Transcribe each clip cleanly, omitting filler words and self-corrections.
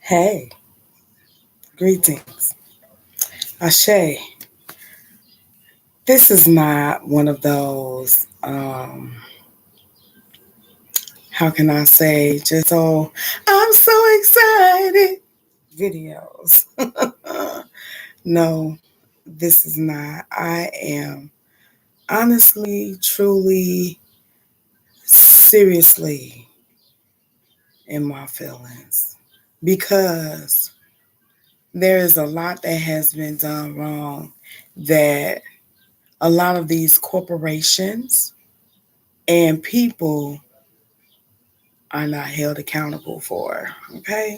Hey, greetings. Ashe, this is not one of those, how can I say, just I'm so excited videos. No, this is not. I am honestly, truly, seriously in my feelings because there is a lot that has been done wrong that a lot of these corporations and people are not held accountable for. Okay?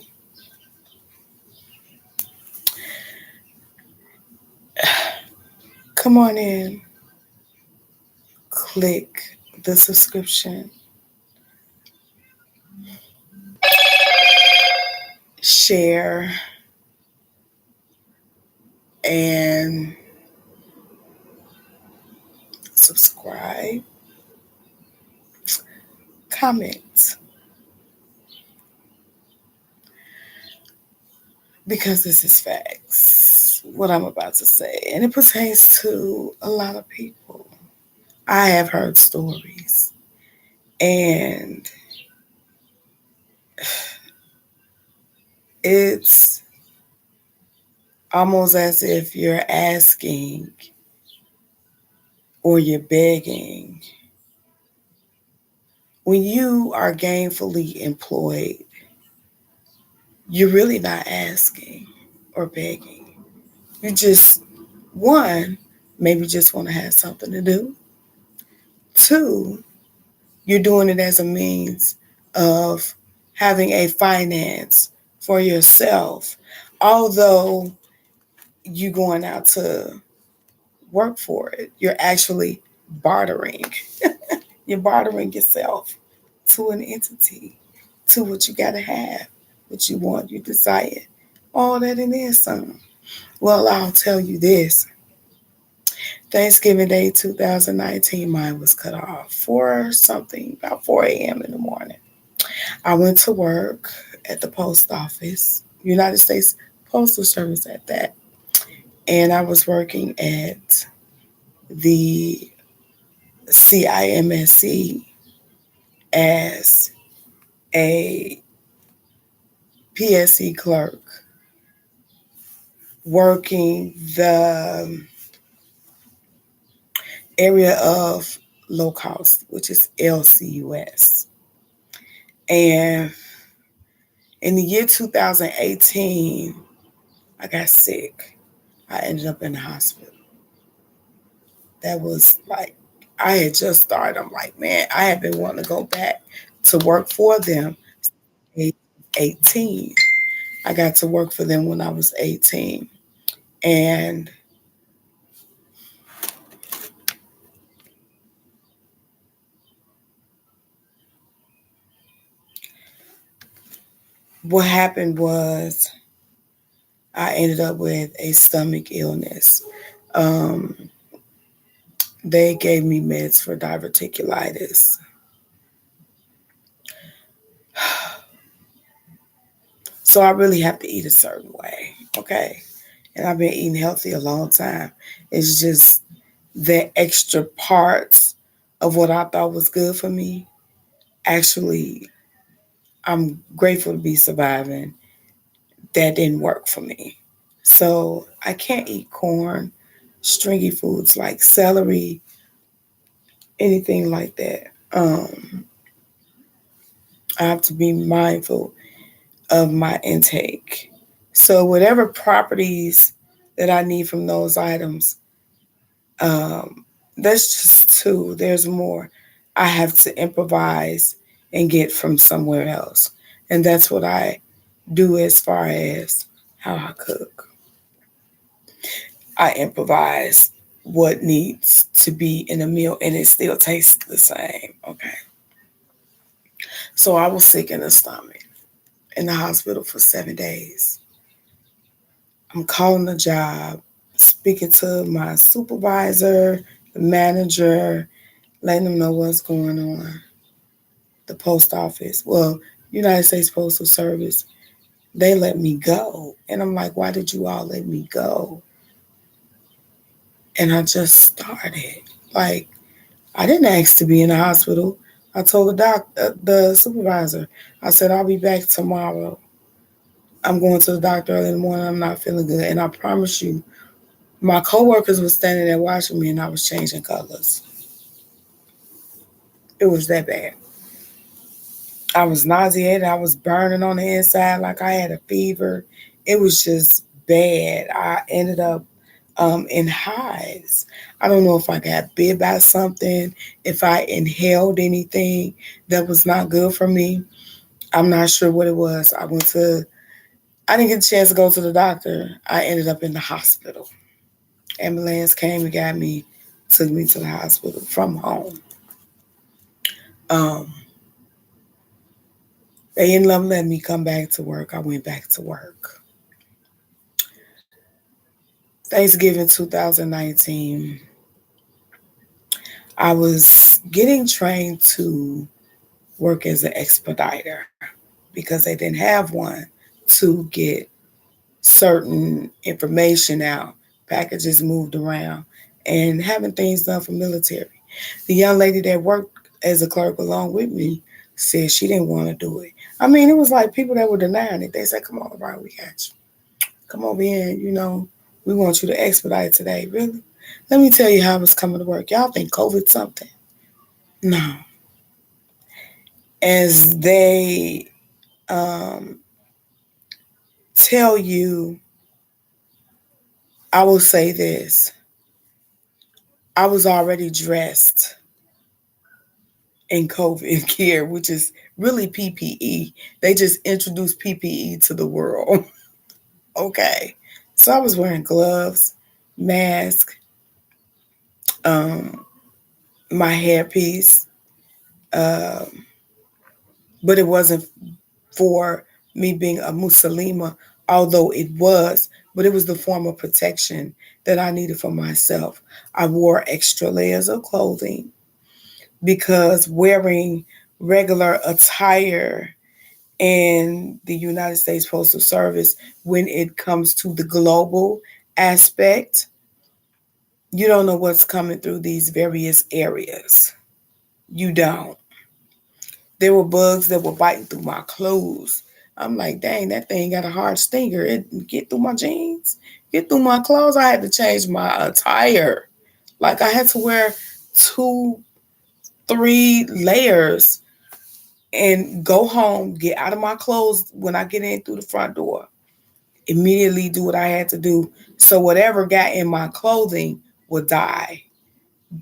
Come on in, click the subscription, share, and subscribe, comment, because this is facts, what I'm about to say, and it pertains to a lot of people. I have heard stories, and it's almost as if you're asking or you're begging. When you are gainfully employed, you're really not asking or begging. You just, one, maybe just want to have something to do. Two, you're doing it as a means of having a finance for yourself. Although you going out to work for it, you're actually bartering. You're bartering yourself to an entity, to what you got to have, what you want, you desire, all that and then some. Well, I'll tell you this. Thanksgiving Day 2019, mine was cut off for something about 4 a.m. in the morning. I went to work at the post office, United States Postal Service at that, and I was working at the CIMSC as a PSE clerk, working the area of low cost, which is LCUS. And in the year 2018, I got sick. I ended up in the hospital. That was like, I had just started. I'm like, man, I had been wanting to go back to work for them at 18. I got to work for them when I was 18. And what happened was I ended up with a stomach illness. Um, they gave me meds for diverticulitis. So I really have to eat a certain way, okay? And I've been eating healthy a long time. It's just the extra parts of what I thought was good for me. Actually, I'm grateful to be surviving. That didn't work for me. So I can't eat corn, stringy foods like celery, anything like that. I have to be mindful of my intake. So whatever properties that I need from those items, that's just two. There's more. I have to improvise and get from somewhere else. And that's what I do as far as how I cook. I improvise what needs to be in a meal and it still tastes the same. Okay. So I was sick in the stomach in the hospital for 7 days. I'm calling the job, speaking to my supervisor, the manager, letting them know what's going on. The post office, well, United States Postal Service They let me go. And I'm like, why did you all let me go? And I just started. Like, I didn't ask to be in the hospital. I told the supervisor, I said, I'll be back tomorrow. I'm going to the doctor early in the morning. I'm not feeling good. And I promise you, my coworkers were standing there watching me and I was changing colors. It was that bad. I was nauseated. I was burning on the inside like I had a fever. It was just bad. I ended up in hives. I don't know if I got bit by something, if I inhaled anything that was not good for me. I'm not sure what it was. I didn't get a chance to go to the doctor. I ended up in the hospital. Ambulance came and got me, took me to the hospital from home. Um, they ended up letting me come back to work. I went back to work. Thanksgiving 2019, I was getting trained to work as an expediter because they didn't have one to get certain information out, packages moved around, and having things done for military. The young lady that worked as a clerk along with me said she didn't want to do it. I mean, it was like people that were denying it. They said, come on, Brian, we got you. Come over here, we want you to expedite today. Really? Let me tell you how I was coming to work. Y'all think COVID something? No. As they um, tell you, I will say this. I was already dressed in COVID gear, which is really PPE. They just introduced PPE to the world. Okay. So I was wearing gloves, mask, um, my hairpiece, um, but it wasn't for me being a Muslima, although it was, but it was the form of protection that I needed for myself. I wore extra layers of clothing because wearing regular attire in the United States Postal Service, when it comes to the global aspect, you don't know what's coming through these various areas. You don't. There were bugs that were biting through my clothes. I'm like, dang, that thing got a hard stinger. It get through my jeans, get through my clothes. I had to change my attire. Like I had to wear 2, 3 layers and go home, get out of my clothes when I get in through the front door. Immediately do what I had to do. So whatever got in my clothing would die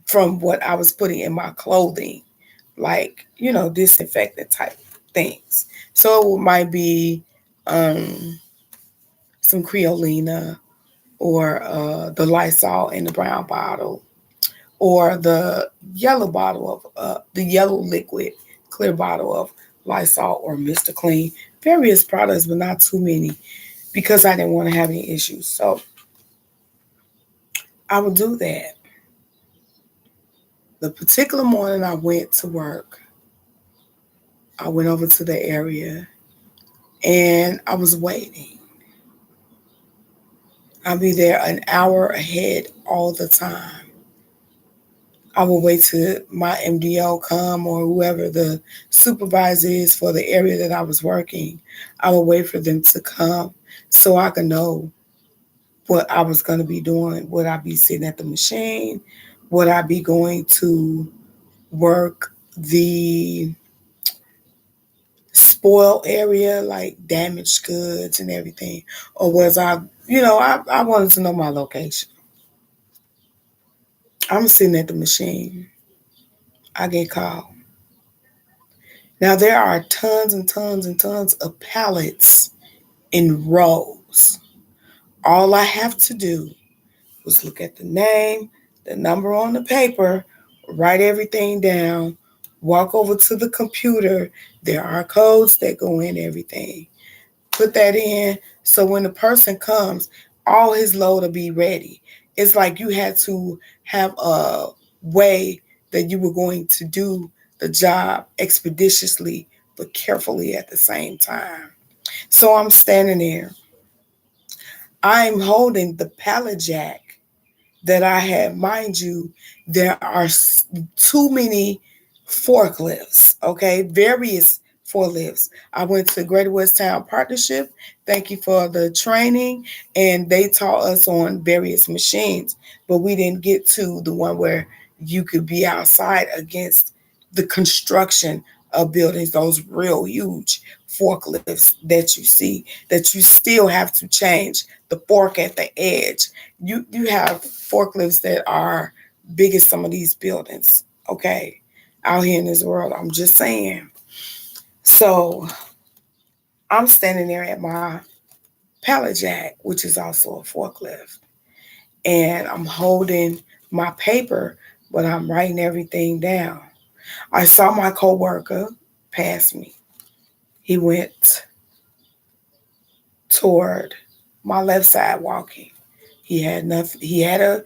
from what I was putting in my clothing, like, disinfectant type things. So it might be some Creolina or the Lysol in the brown bottle or the yellow bottle of the yellow liquid clear bottle of Lysol or Mr. Clean. Various products, but not too many because I didn't want to have any issues. So I would do that. The particular morning I went to work, I went over to the area and I was waiting. I'll be there an hour ahead all the time. I will wait till my MDO come or whoever the supervisor is for the area that I was working. I will wait for them to come so I can know what I was going to be doing. Would I be sitting at the machine? Would I be going to work the spoil area, like damaged goods and everything? Or was I wanted to know my location. I'm sitting at the machine. I get called. Now there are tons and tons and tons of pallets in rows. All I have to do was look at the name, the number on the paper, write everything down, walk over to the computer. There are codes that go in everything. Put that in so when the person comes, all his load will be ready. It's like you had to have a way that you were going to do the job expeditiously but carefully at the same time. So I'm standing there. I'm holding the pallet jack that I have. Mind you, there are too many forklifts, okay? Various forklifts. I went to Greater West Town Partnership. Thank you for the training. And they taught us on various machines, but we didn't get to the one where you could be outside against the construction of buildings, those real huge forklifts that you see, that you still have to change the fork at the edge. You have forklifts that are big as some of these buildings, okay, out here in this world. I'm just saying. So I'm standing there at my pallet jack, which is also a forklift, and I'm holding my paper, but I'm writing everything down. I saw my coworker pass me. He went toward my left side walking. He had nothing. He had a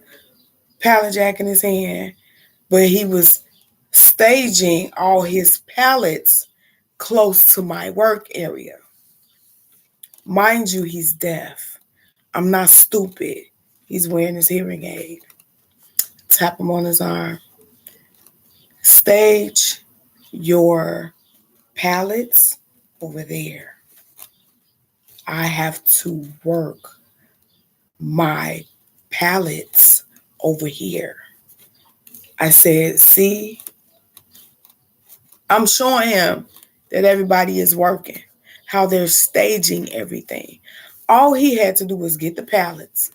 pallet jack in his hand, but he was staging all his pallets close to my work area. Mind you, he's deaf. I'm not stupid. He's wearing his hearing aid. Tap him on his arm. Stage your pallets over there. I have to work my pallets over here. I said, see, I'm showing him that everybody is working, how they're staging everything. All he had to do was get the pallets,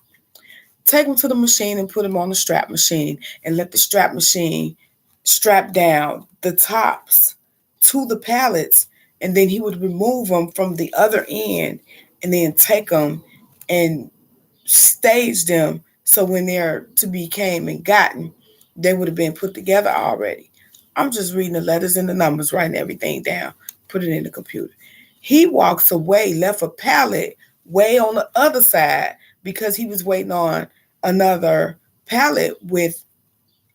take them to the machine and put them on the strap machine and let the strap machine strap down the tops to the pallets. And then he would remove them from the other end and then take them and stage them so when they're to be came and gotten, they would have been put together already. I'm just reading the letters and the numbers, writing everything down, put it in the computer. He walks away, left a pallet way on the other side because he was waiting on another pallet with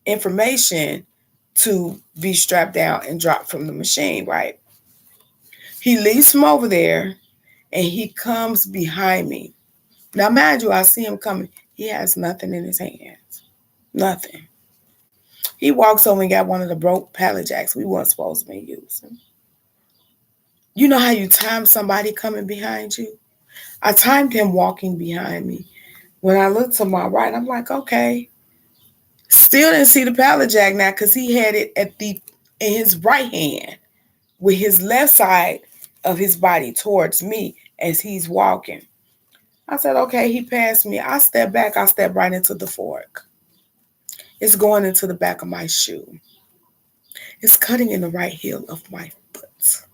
information to be strapped down and dropped from the machine, right? He leaves from over there and he comes behind me. Now, mind you, I see him coming. He has nothing in his hands. Nothing. He walks over and got one of the broke pallet jacks we weren't supposed to be using. You know how you time somebody coming behind you? I timed him walking behind me. When I looked to my right, I'm like, okay. Still didn't see the pallet jack now because he had it in his right hand with his left side of his body towards me as he's walking. I said, okay, he passed me. I step back. I step right into the fork. It's going into the back of my shoe. It's cutting in the right heel of my foot.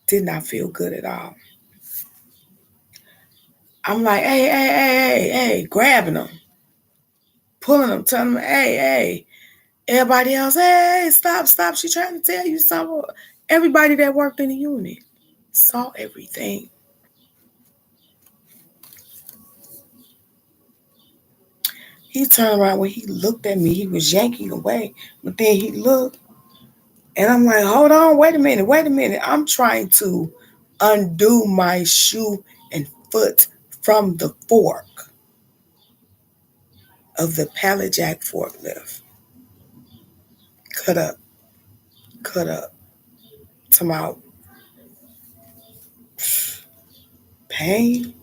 Did not feel good at all. I'm like, hey, grabbing him, pulling him, telling him, hey. Everybody else, hey, stop. She's trying to tell you something. Everybody that worked in the unit saw everything. He turned around. When he looked at me, he was yanking away. But then he looked, and I'm like, hold on, wait a minute. I'm trying to undo my shoe and foot from the fork of the pallet jack forklift. Cut up. To my pain.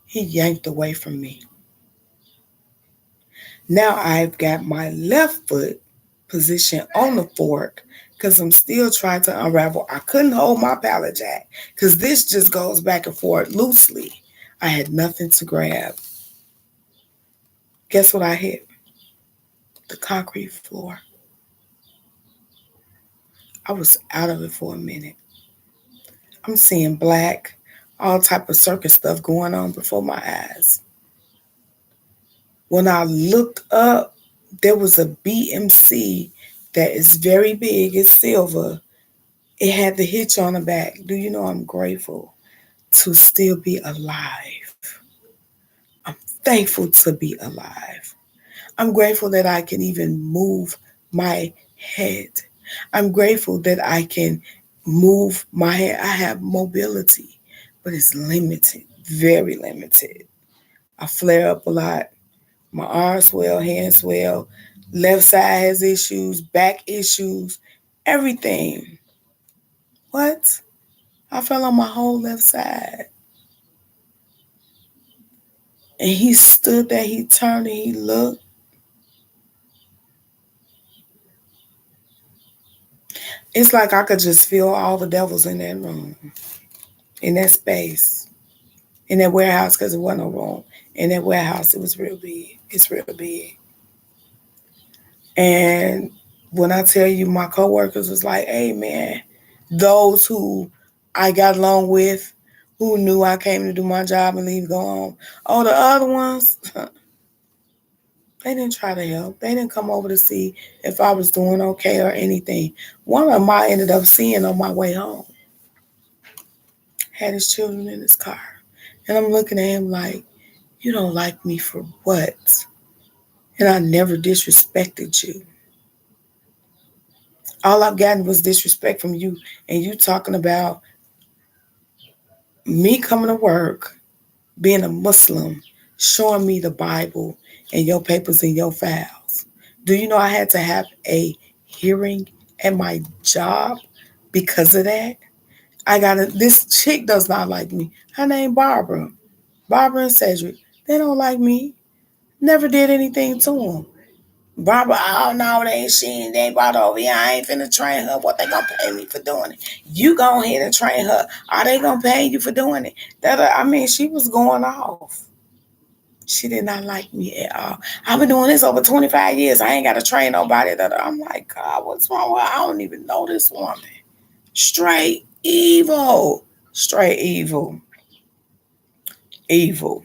He yanked away from me. Now I've got my left foot positioned on the fork because I'm still trying to unravel. I couldn't hold my pallet jack because this just goes back and forth loosely. I had nothing to grab. Guess what I hit? The concrete floor. I was out of it for a minute. I'm seeing black, all type of circus stuff going on before my eyes. When I looked up, there was a BMC that is very big. It's silver. It had the hitch on the back. Do you know I'm grateful to still be alive? I'm thankful to be alive. I'm grateful that I can even move my head. I'm grateful that I can move my head. I have mobility, but it's limited, very limited. I flare up a lot. My arms swell, hands swell. Left side has issues, back issues, everything. What? I fell on my whole left side. And he stood there, he turned and he looked. It's like I could just feel all the devils in that room, in that space, in that warehouse, because it wasn't no room. In that warehouse, it was real big. It's real big. And when I tell you, my coworkers was like, hey, man, those who I got along with, who knew I came to do my job and leave, go home. Oh, the other ones, they didn't try to help. They didn't come over to see if I was doing okay or anything. One of them I ended up seeing on my way home. Had his children in his car. And I'm looking at him like, you don't like me for what? And I never disrespected you. All I've gotten was disrespect from you, and you talking about me coming to work, being a Muslim, showing me the Bible and your papers and your files. Do you know I had to have a hearing at my job because of that? This chick does not like me. Her name Barbara. Barbara and Cedric. They don't like me. Never did anything to them. Barbara, oh no, they ain't brought over here. I ain't finna train her. What they gonna pay me for doing it? You go ahead and train her. Are they gonna pay you for doing it? She was going off. She did not like me at all. I've been doing this over 25 years. I ain't gotta train nobody. I'm like, God, what's wrong with her? I don't even know this woman. Straight evil. Straight evil. Evil.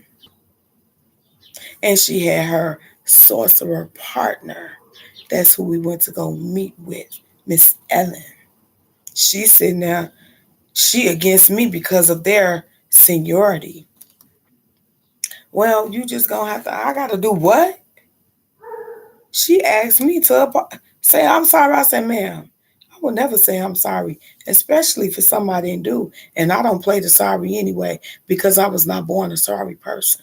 And she had her sorcerer partner. That's who we went to go meet with, Miss Ellen. She's sitting there, she against me because of their seniority. Well, you just gonna have to, I gotta do what? She asked me to say, I'm sorry. I said, ma'am, I will never say I'm sorry, especially for something I didn't do. And I don't play the sorry anyway because I was not born a sorry person.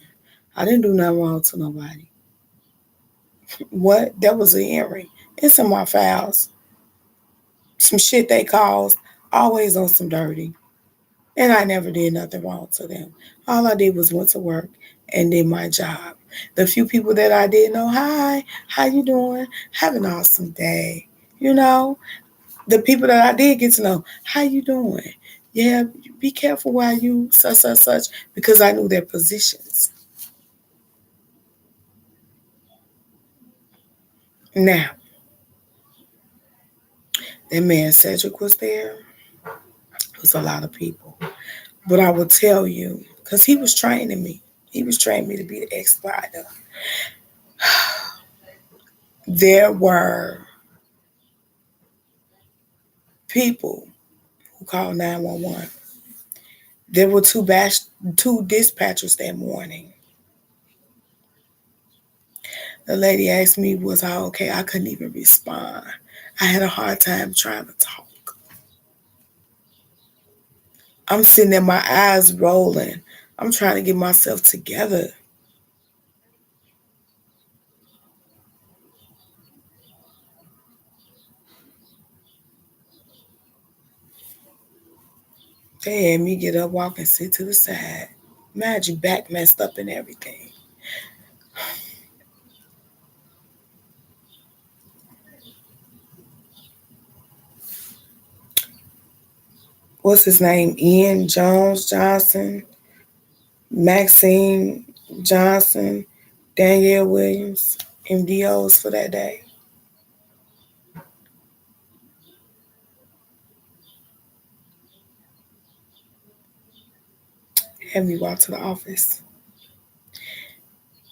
I didn't do nothing wrong to nobody. What? That was an earring. It's in my files. Some shit they caused, always on some dirty. And I never did nothing wrong to them. All I did was went to work and did my job. The few people that I did know, hi, how you doing? Have an awesome day. You know, the people that I did get to know, how you doing? Yeah, be careful while you such, because I knew their positions. Now, that man Cedric was there. It was a lot of people. But I will tell you, because he was training me. He was training me to be the exploiter. There were people who called 911. There were two dispatchers that morning. The lady asked me, was I okay? I couldn't even respond. I had a hard time trying to talk. I'm sitting there, my eyes rolling. I'm trying to get myself together. They had me get up, walk, and sit to the side. Imagine back messed up and everything. What's his name? Ian Johnson, Maxine Johnson, Danielle Williams, MDOs for that day. Had me walk to the office.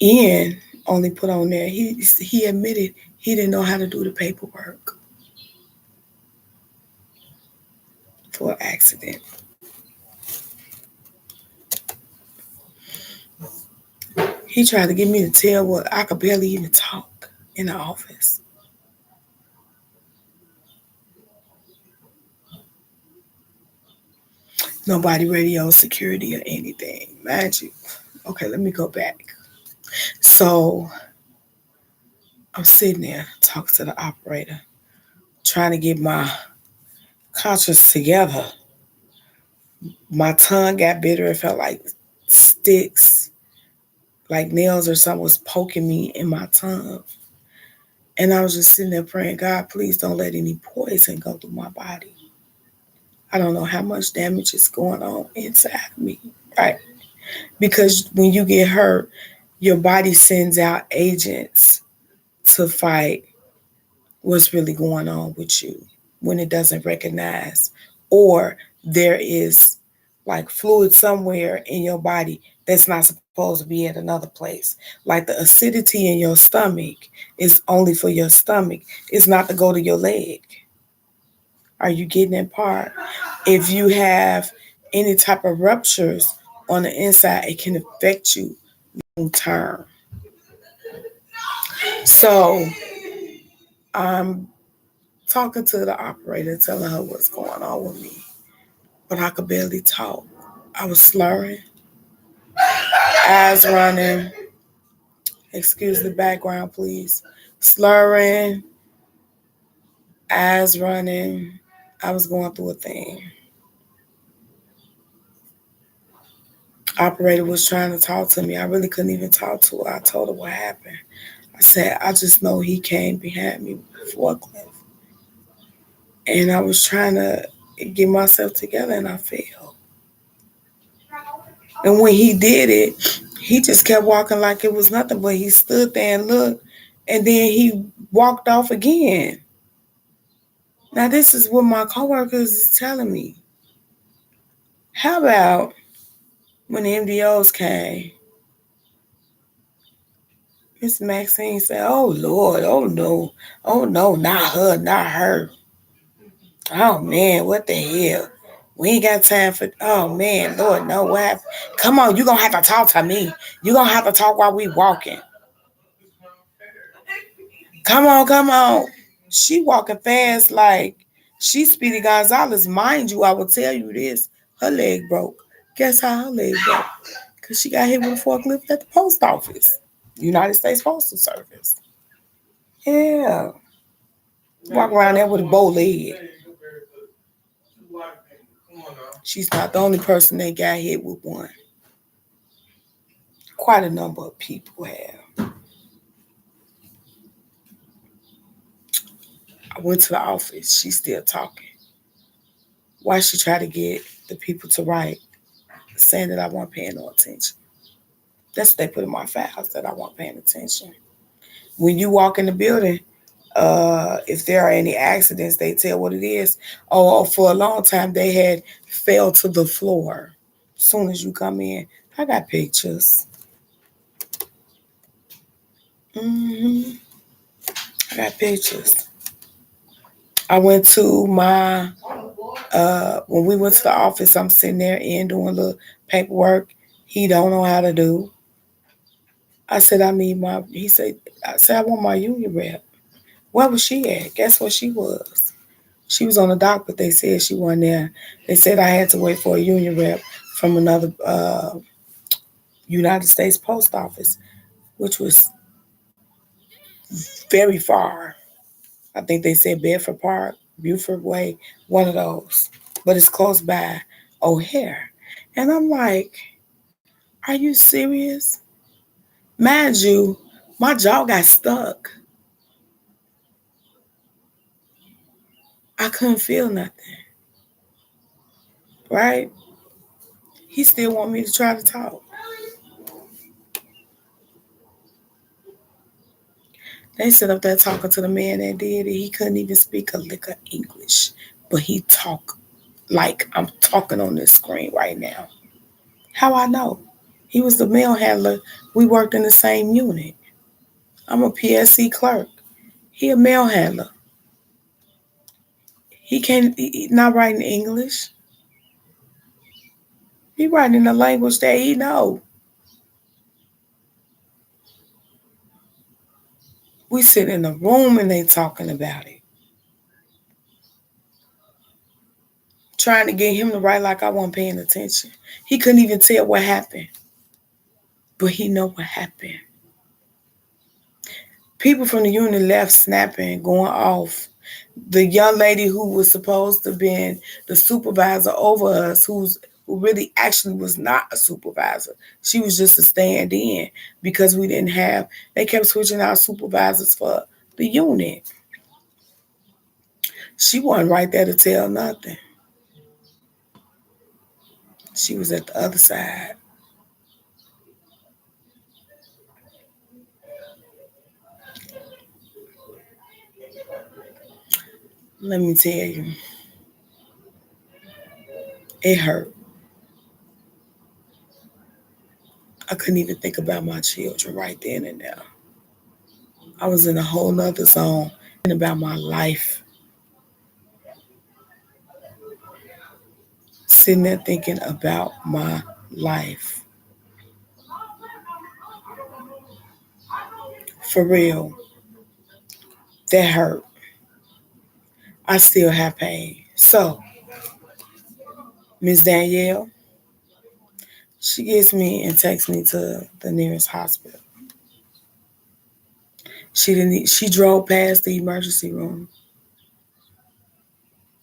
Ian only put on there, he admitted he didn't know how to do the paperwork for an accident. He tried to get me to tell what I could barely even talk in the office. Nobody radio security or anything. Mind you. Okay, let me go back. So I'm sitting there talking to the operator, trying to get my conscience together. My tongue got bitter. It felt like sticks, like nails or something was poking me in my tongue. And I was just sitting there praying, God, please don't let any poison go through my body. I don't know how much damage is going on inside of me, right? Because when you get hurt, your body sends out agents to fight what's really going on with you when it doesn't recognize, or there is like fluid somewhere in your body that's not supposed to be at another place. Like the acidity in your stomach is only for your stomach, it's not to go to your leg. Are you getting that part? If you have any type of ruptures on the inside, it can affect you long term. So I'm talking to the operator, telling her what's going on with me, but I could barely talk. I was slurring, eyes running. Excuse the background, please. Slurring, eyes running. I was going through a thing. Operator was trying to talk to me. I really couldn't even talk to her. I told her what happened. I said, I just know he came behind me with a forklift. And I was trying to get myself together and I failed. And when he did it, he just kept walking like it was nothing, but he stood there and looked, and then he walked off again. Now, this is what my coworkers is telling me. How about when the MDOs came, Miss Maxine said, oh, Lord, oh, no, not her, not her. Oh, man, what the hell? We ain't got time for, oh, man, Lord, no, what happened? Come on, you going to have to talk to me. You going to have to talk while we walking. Come on, come on. She walking fast like she Speedy Gonzalez. Mind you, I will tell you this. Her leg broke. Guess how her leg broke? Because she got hit with a forklift at the post office. United States Postal Service. Yeah. Walk around there with a bow leg. She's not the only person that got hit with one. Quite a number of people have. I went to the office. She's still talking. Why she try to get the people to write saying that I wasn't paying no attention? That's what they put in my files, that I wasn't paying attention. When you walk in the building, if there are any accidents, they tell what it is. Oh, for a long time they had fell to the floor. As soon as you come in, I got pictures. hmm I got pictures. I went to my when we went to the office. I'm sitting there and doing a little paperwork. He don't know how to do. I said I need my. He said I said I want my union rep. Where was she at? Guess where she was? She was on the dock, but they said she wasn't there. They said I had to wait for a union rep from another United States post office, which was very far. I think they said Bedford Park, Buford Way, one of those. But it's close by O'Hare. And I'm like, are you serious? Mind you, my jaw got stuck. I couldn't feel nothing, right? He still want me to try to talk. They sit up there talking to the man that did it. He couldn't even speak a lick of English, but he talked like I'm talking on this screen right now. How I know? He was the mail handler. We worked in the same unit. I'm a PSE clerk. He a mail handler. He can't. He not writing English. He writing in the language that he know. We sit in a room and they talking about it. trying to get him to write like I wasn't paying attention. He couldn't even tell what happened, but he know what happened. People from the unit left snapping, going off. The young lady who was supposed to have been the supervisor over us, who really actually was not a supervisor. She was just a stand-in because we didn't have. They kept switching out supervisors for the unit. She wasn't right there to tell nothing. She was at the other side. Let me tell you, it hurt. I couldn't even think about my children right then and there. I was in a whole nother zone about my life. Sitting there thinking about my life. For real. That hurt. I still have pain. So, Miss Danielle, she gets me and takes me to the nearest hospital. She drove past the emergency room.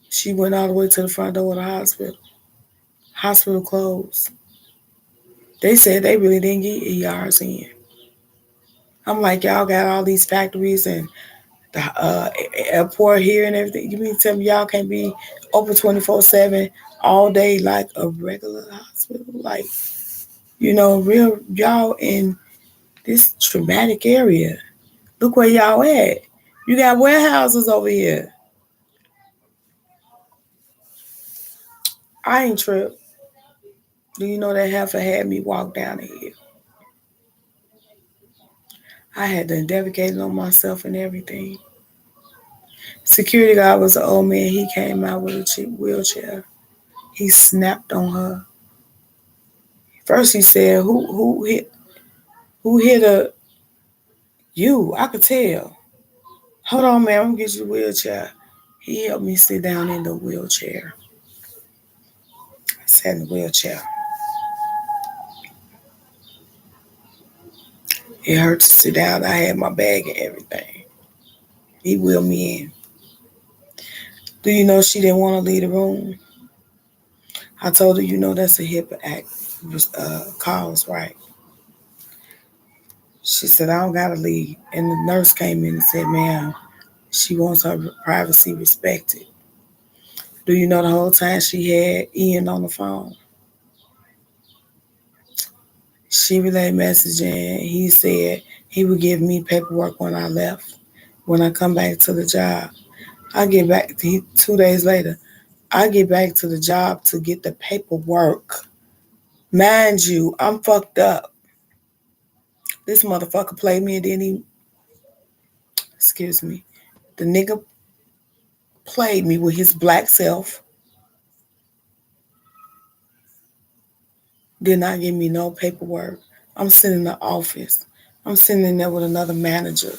She went all the way to the front door of the hospital. Hospital closed. They said they really didn't get ERs in. I'm like, y'all got all these factories and the airport here and everything. You mean to tell me y'all can't be open 24/7 all day like a regular hospital? Like, real y'all in this traumatic area. Look where y'all at. You got warehouses over here. I ain't tripped. Do you know that heifer had me walk down the hill? I had to defecate on myself and everything. Security guard was an old man. He came out with a wheelchair. He snapped on her. First he said, "Who hit her? You." I could tell. Hold on, man. I'm gonna get you a wheelchair. He helped me sit down in the wheelchair. I sat in the wheelchair. It hurt to sit down. I had my bag and everything. He wheeled me in. Do you know she didn't want to leave the room? I told her, that's a HIPAA Act cause, right? She said, I don't gotta leave. And the nurse came in and said, ma'am, she wants her privacy respected. Do you know the whole time she had Ian on the phone? She relayed message and he said he would give me paperwork when I left, when I come back to the job. I get back 2 days later. I get back to the job to get the paperwork. Mind you, I'm fucked up. This motherfucker played me and then excuse me, the nigga played me with his black self. Did not give me no paperwork. I'm sitting in the office. I'm sitting in there with another manager.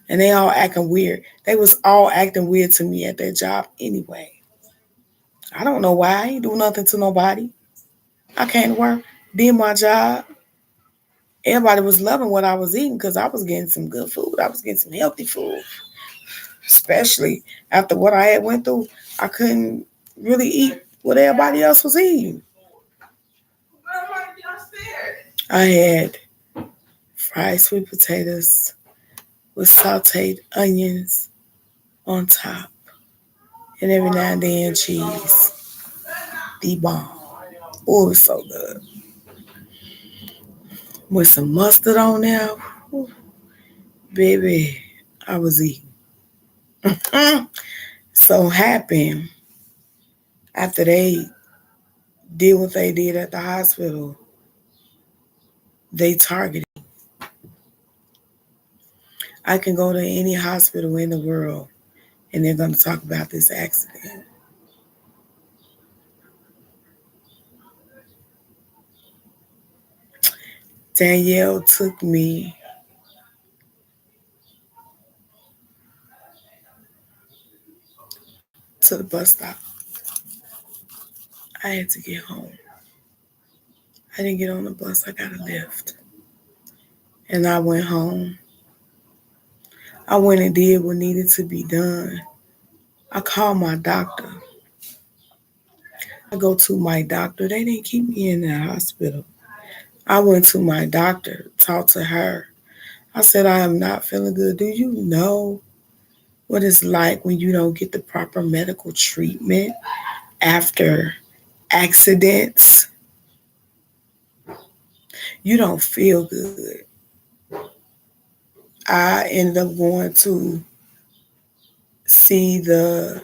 And they all acting weird. They was all acting weird to me at their job anyway. I don't know why. I ain't do nothing to nobody. I came to work, did my job. Everybody was loving what I was eating because I was getting some good food. I was getting some healthy food. Especially after what I had went through, I couldn't really eat what everybody else was eating. I had fried sweet potatoes with sauteed onions on top, and every now and then cheese. The bomb. Oh, it was so good. With some mustard on there, ooh, baby, I was eating. So happy after they did what they did at the hospital, they targeted. I can go to any hospital in the world and they're going to talk about this accident. Danielle took me to the bus stop. I had to get home. I didn't get on the bus, I got a lift. And I went home. I went and did what needed to be done. I called my doctor. I go to my doctor. They didn't keep me in that hospital. I went to my doctor, talked to her. I said, I am not feeling good. Do you know what it's like when you don't get the proper medical treatment after accidents? You don't feel good. I ended up going to see the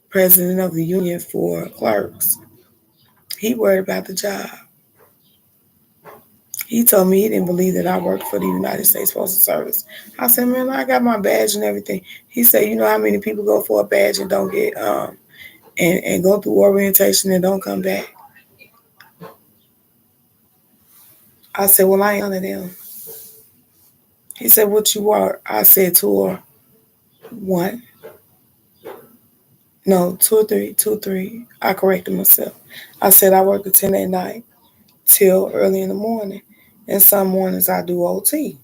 president of the union for clerks. He worried about the job. He told me he didn't believe that I worked for the United States Postal Service. I said, man, I got my badge and everything. He said, you know how many people go for a badge and don't get and go through orientation and don't come back? I said, well, I ain't one of them. He said, what you are? I said, tour one. No, 2 or 3, 2 3. I corrected myself. I said I work at 10 at night till early in the morning. And some mornings I do OT.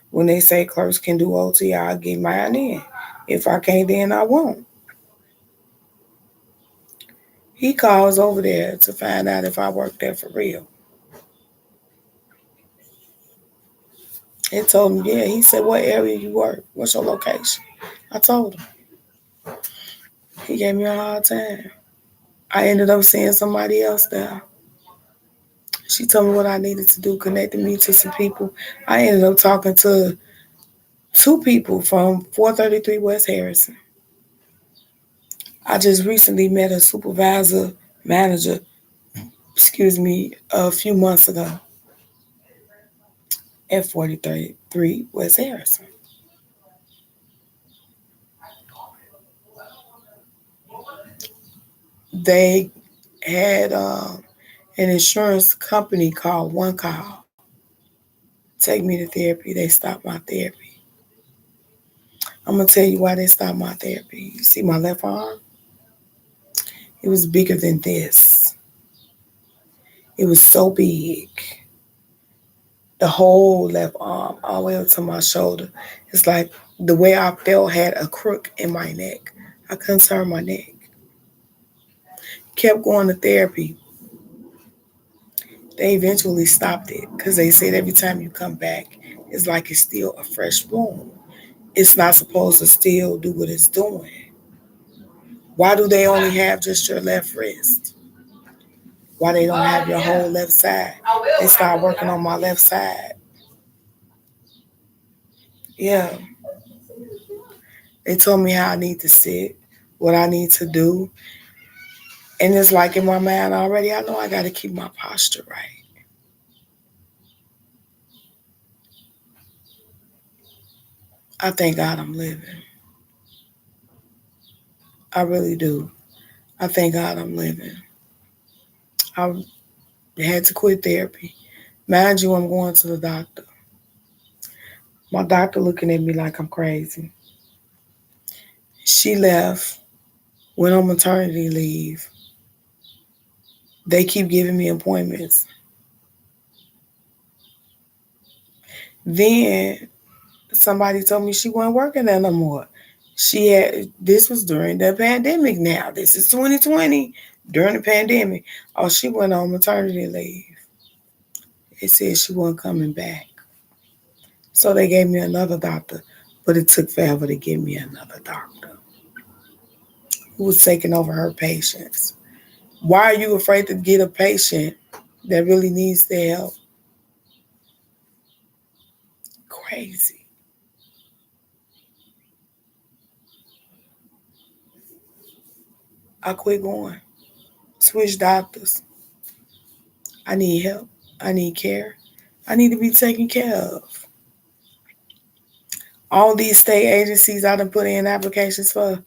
When they say clerks can do OT, I'll get mine in. If I can't, then I won't. He calls over there to find out if I work there for real. He told him, yeah. He said, what area you work? What's your location? I told him. He gave me a hard time. I ended up seeing somebody else there. She told me what I needed to do, connected me to some people. I ended up talking to 2 people from 433 West Harrison. I just recently met a supervisor, manager, a few months ago at 433 West Harrison. They had an insurance company called One Call take me to therapy. They stopped my therapy. I'm going to tell you why they stopped my therapy. You see my left arm? It was bigger than this. It was so big. The whole left arm, all the way up to my shoulder. It's like the way I felt had a crook in my neck. I couldn't turn my neck. Kept going to therapy. They eventually stopped it because they said every time you come back, it's like it's still a fresh wound. It's not supposed to still do what it's doing. Why do they only have just your left wrist? Why they don't have your whole left side? They started working on my left side. Yeah. They told me how I need to sit, what I need to do. And it's like in my mind already, I know I got to keep my posture right. I thank God I'm living. I really do. I thank God I'm living. I had to quit therapy. Mind you, I'm going to the doctor. My doctor looking at me like I'm crazy. She left, went on maternity leave. They keep giving me appointments. Then somebody told me she wasn't working there no more. This was during the pandemic now. This is 2020, during the pandemic. Oh, she went on maternity leave. It said she wasn't coming back. So they gave me another doctor, but it took forever to get me another doctor who was taking over her patients. Why are you afraid to get a patient that really needs their help? Crazy. I quit going. Switch doctors. I need help. I need care. I need to be taken care of. All these state agencies I done put in applications for,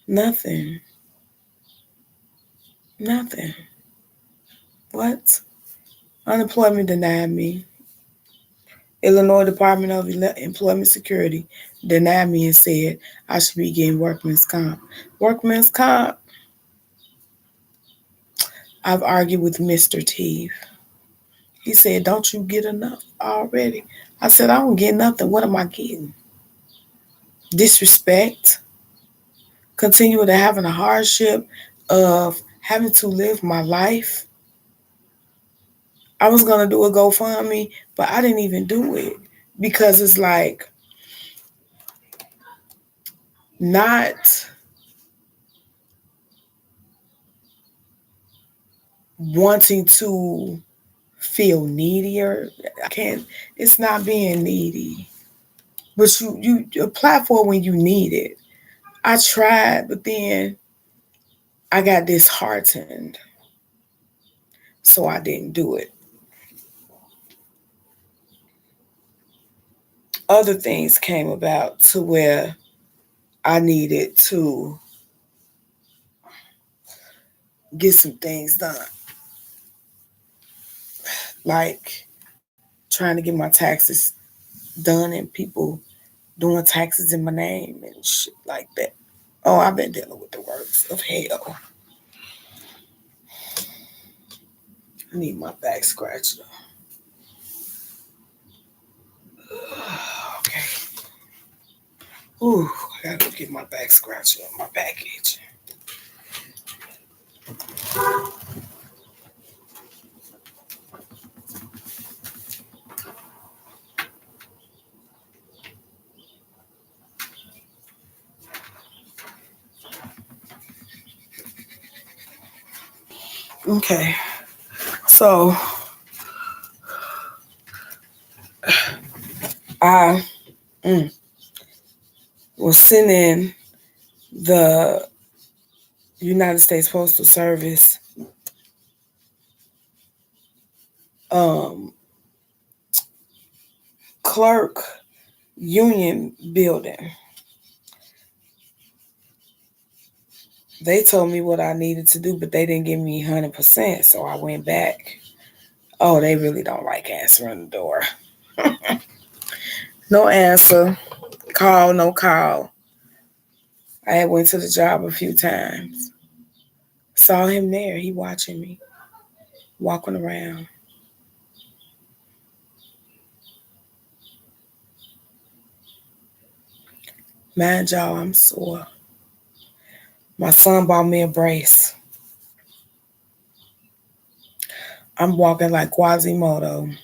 nothing. Nothing. What? Unemployment denied me. Illinois Department of Employment Security denied me and said I should be getting workman's comp. Workman's comp? I've argued with Mr. Teeth. He said, "Don't you get enough already?" I said, "I don't get nothing. What am I getting? Disrespect, continue to having a hardship of having to live my life." I was going to do a GoFundMe, but I didn't even do it because it's like not wanting to feel needier. I can't, it's not being needy, but you apply for it when you need it. I tried, but then I got disheartened, so I didn't do it. Other things came about to where I needed to get some things done, like trying to get my taxes done and people doing taxes in my name and shit like that. Oh, I've been dealing with the works of hell. I need my back scratched. Okay. Ooh, I gotta go get my back scratched up, my back itch. Okay. So I was sending the United States Postal Service um, clerk union building. They told me what I needed to do, but they didn't give me 100%. So I went back. Oh, they really don't like answering the door. No answer. Call, no call. I had went to the job a few times. Saw him there. He watching me, walking around. Mind y'all, I'm sore. My son bought me a brace. I'm walking like Quasimodo.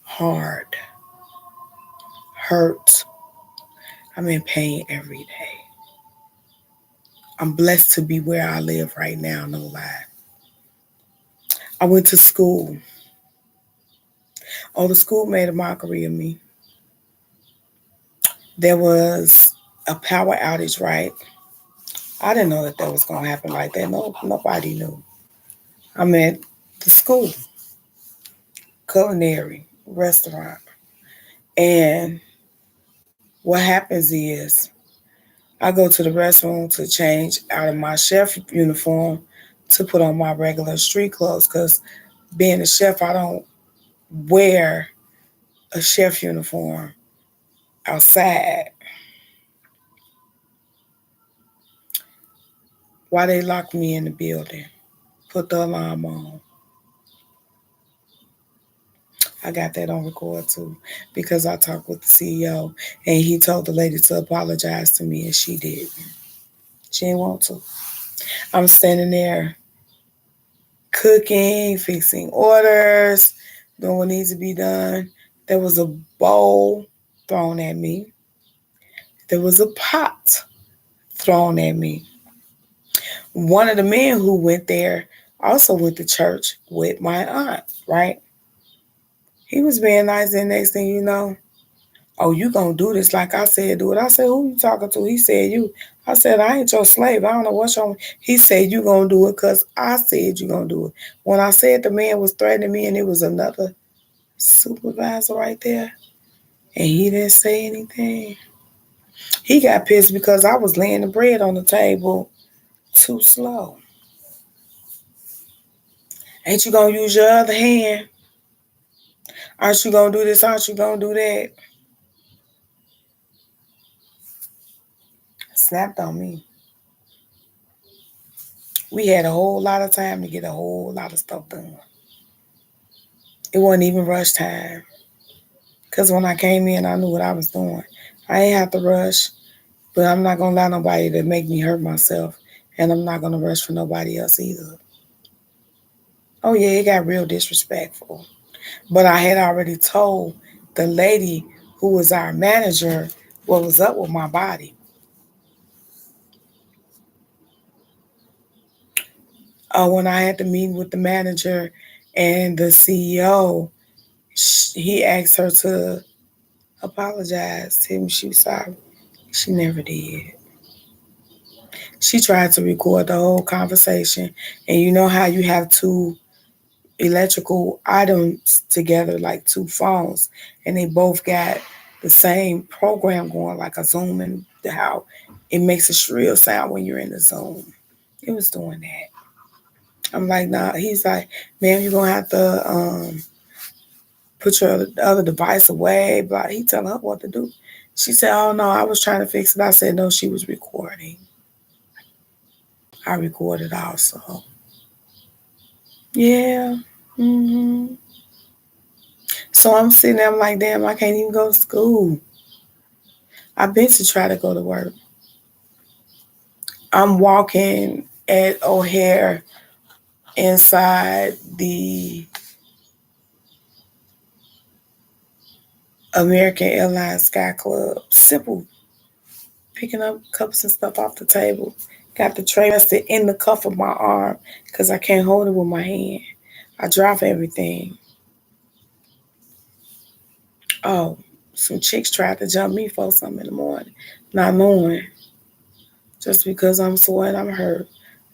Hard. Hurt. I'm in pain every day. I'm blessed to be where I live right now, no lie. I went to school. Oh, the school made a mockery of me. There was a power outage, right? I didn't know that was going to happen like that. No, nobody knew. I'm at the school, culinary restaurant. And what happens is I go to the restroom to change out of my chef uniform to put on my regular street clothes because being a chef, I don't wear a chef uniform outside. Why they locked me in the building, put the alarm on. I got that on record too because I talked with the CEO and he told the lady to apologize to me and she did. She didn't want to. I'm standing there cooking, fixing orders, doing what needs to be done. There was a bowl thrown at me. There was a pot thrown at me. One of the men who went there also went to church with my aunt, right? He was being nice, and next thing you know, "Oh, you gonna do this like I said do it." I said, "Who you talking to?" He said, "You." I said, "I ain't your slave. I don't know what's wrong." He said, "You gonna do it because I said you gonna do it." When I said the man was threatening me and it was another supervisor right there and he didn't say anything, he got pissed because I was laying the bread on the table too slow. "Ain't you gonna use your other hand? Aren't you gonna do this? Aren't you gonna do that?" Snapped on me. We had a whole lot of time to get a whole lot of stuff done. It wasn't even rush time. Because when I came in, I knew what I was doing. I ain't have to rush, but I'm not going to allow nobody to make me hurt myself. And I'm not going to rush for nobody else either. Oh, yeah, it got real disrespectful. But I had already told the lady who was our manager what was up with my body. When I had to meet with the manager and the CEO, he asked her to apologize to him. She was sorry. She never did. She tried to record the whole conversation. And you know how you have two electrical items together, like two phones, and they both got the same program going, like a Zoom, and how it makes a shrill sound when you're in the Zoom. It was doing that. I'm like, nah. He's like, ma'am, you're going to have to put your other device away. But he telling her what to do. She said, oh, no, I was trying to fix it. I said, no, she was recording. I recorded also. Yeah. hmm So I'm sitting there, I'm like, damn, I can't even go to school. I've been to try to go to work. I'm walking at O'Hare inside the American Airlines Sky Club. Simple, picking up cups and stuff off the table. Got the tray rested in the cuff of my arm because I can't hold it with my hand. I drop everything. Oh, some chicks tried to jump me for something in the morning, not knowing. Just because I'm sore and I'm hurt,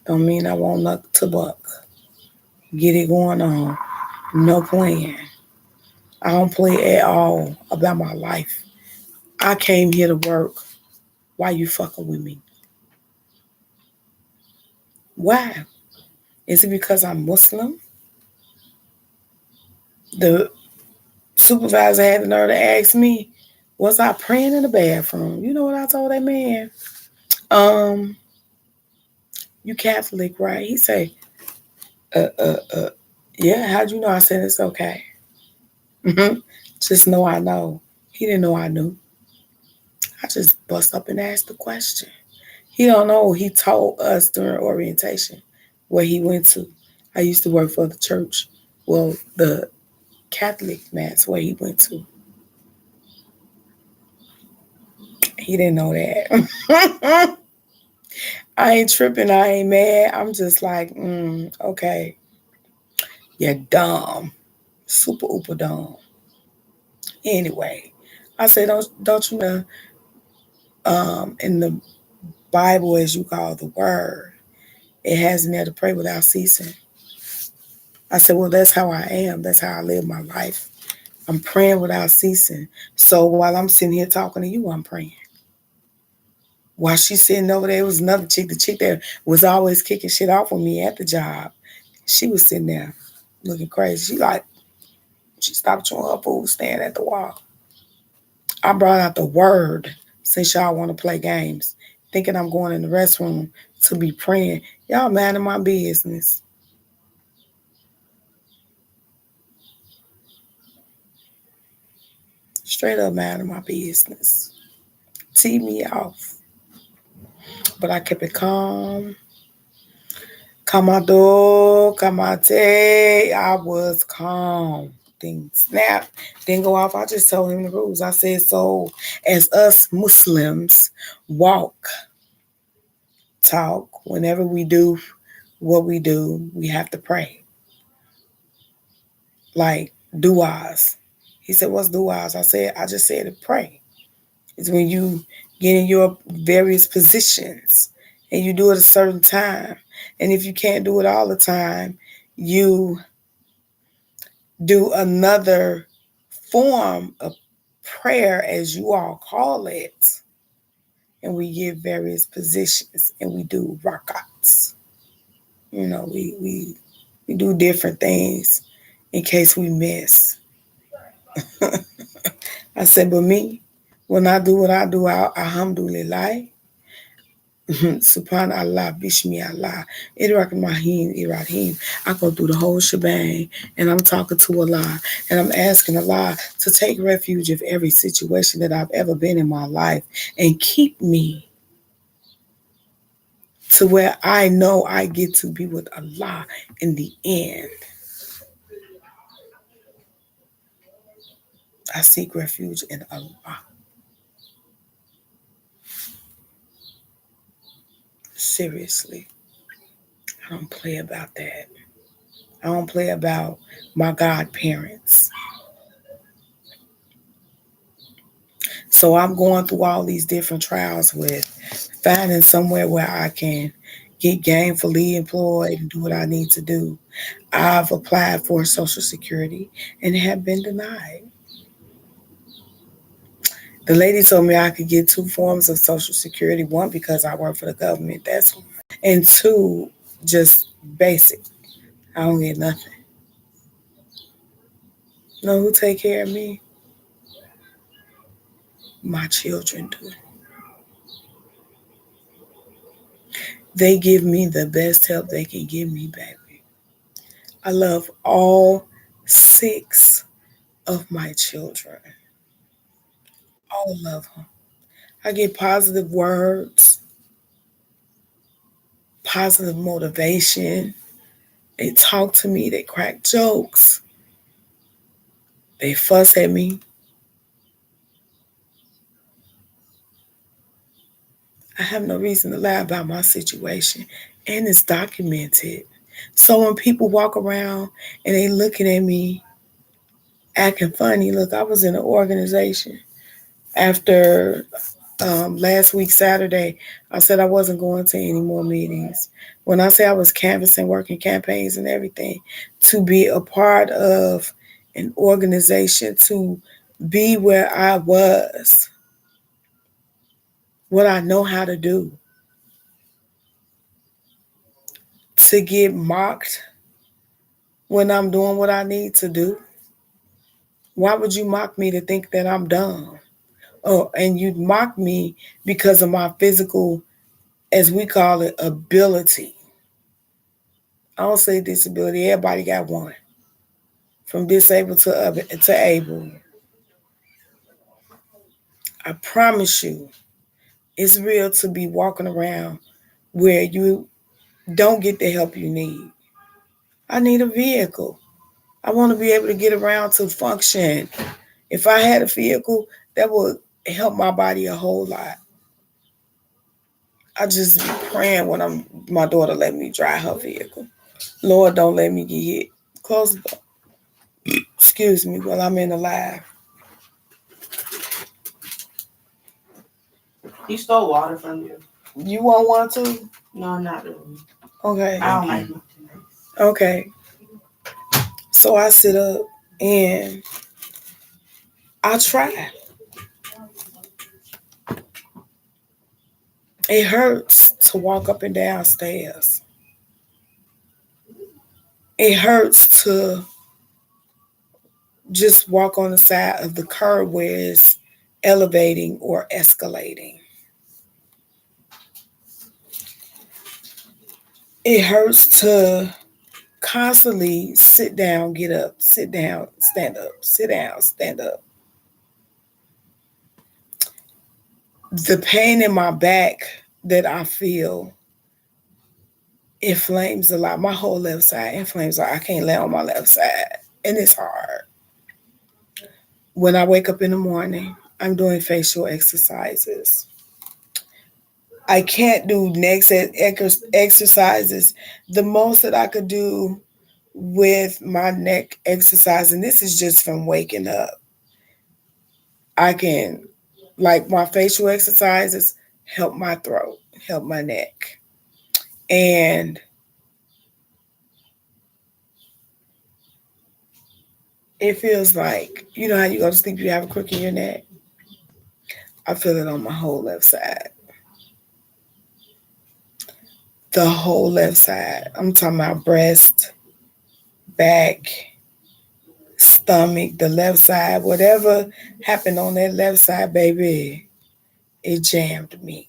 don't mean I won't look to buck. Get it going on. No playing. I don't play at all about my life. I came here to work. Why you fucking with me? Why? Is it because I'm Muslim? The supervisor had the nerve to ask me, was I praying in the bathroom? You know what I told that man? Um, you Catholic, right? He say, uh, uh, uh, yeah, how'd you know? I said, it's okay. Just know I know. He didn't know I knew. I just bust up and asked the question. He don't know. He told us during orientation where he went to. I used to work for the church. Well, the Catholic mass where he went to. He didn't know that. I ain't tripping. I ain't mad. I'm just like, okay. You're dumb. Super uber dumb. Anyway, I say, don't you know, in the Bible, as you call the word, it has in there to pray without ceasing. I said, well, that's how I am. That's how I live my life. I'm praying without ceasing. So while I'm sitting here talking to you, I'm praying. While she's sitting over there, was another chick, the chick that was always kicking shit off with me at the job. She was sitting there looking crazy. She stopped chewing her food, staring at the wall. I brought out the word since y'all want to play games, thinking I'm going in the restroom to be praying. Y'all mad in my business. Straight up mad in my business. Tee me off. But I kept it calm. Kamado, kamate. I was calm. Thing snap, didn't go off. I just told him the rules. I said, so as us Muslims walk, talk, whenever we do what we do, we have to pray. Like du'as. He said, what's du'as? I just said to pray. It's when you get in your various positions and you do it a certain time. And if you can't do it all the time, you do another form of prayer, as you all call it. And we give various positions and we do rakats. You know, we do different things in case we miss. I said, but me, when I do what I do, alhamdulillah, Subhanallah, Bismillah, Irrahmanirrahim, Irrahim. I go through the whole shebang and I'm talking to Allah and I'm asking Allah to take refuge of every situation that I've ever been in my life and keep me to where I know I get to be with Allah in the end. I seek refuge in Allah. Seriously. I don't play about that. I don't play about my godparents. So I'm going through all these different trials with finding somewhere where I can get gainfully employed and do what I need to do. I've applied for Social Security and have been denied. The lady told me I could get two forms of Social Security. One, because I work for the government, that's one. And two, just basic. I don't get nothing. You know who take care of me? My children do. They give me the best help they can give me, baby. I love all six of my children. All of them. I get positive words, positive motivation. They talk to me, they crack jokes, they fuss at me. I have no reason to lie about my situation, and it's documented. So when people walk around and they looking at me acting funny, look, I was in an organization after last week, Saturday. I said I wasn't going to any more meetings. When I say I was canvassing, working campaigns and everything, to be a part of an organization, to be where I was, what I know how to do, to get mocked when I'm doing what I need to do. Why would you mock me to think that I'm dumb? Oh, and you'd mock me because of my physical, as we call it, ability. I don't say disability. Everybody got one. From disabled to able. I promise you, it's real to be walking around where you don't get the help you need. I need a vehicle. I want to be able to get around to function. If I had a vehicle, that would help my body a whole lot. I just be praying when my daughter let me drive her vehicle. Lord, don't let me get hit. Close the door. Excuse me while I'm in the live. He stole water from you. You want one too? No, not really. Okay. I don't like nothing nice. Okay. So I sit up and I try. It hurts to walk up and down stairs. It hurts to just walk on the side of the curb where it's elevating or escalating. It hurts to constantly sit down, get up, sit down, stand up, sit down, stand up. The pain in my back that I feel inflames a lot. My whole left side inflames a lot. I can't lay on my left side, and it's hard. When I wake up in the morning, I'm doing facial exercises. I can't do neck exercises. The most that I could do with my neck exercise, and this is just from waking up, I can, like my facial exercises, help my throat, help my neck. And it feels like, you know how you go to sleep, you have a crook in your neck? I feel it on my whole left side. The whole left side. I'm talking about breast, back, stomach, the left side, whatever happened on that left side, baby, it jammed me.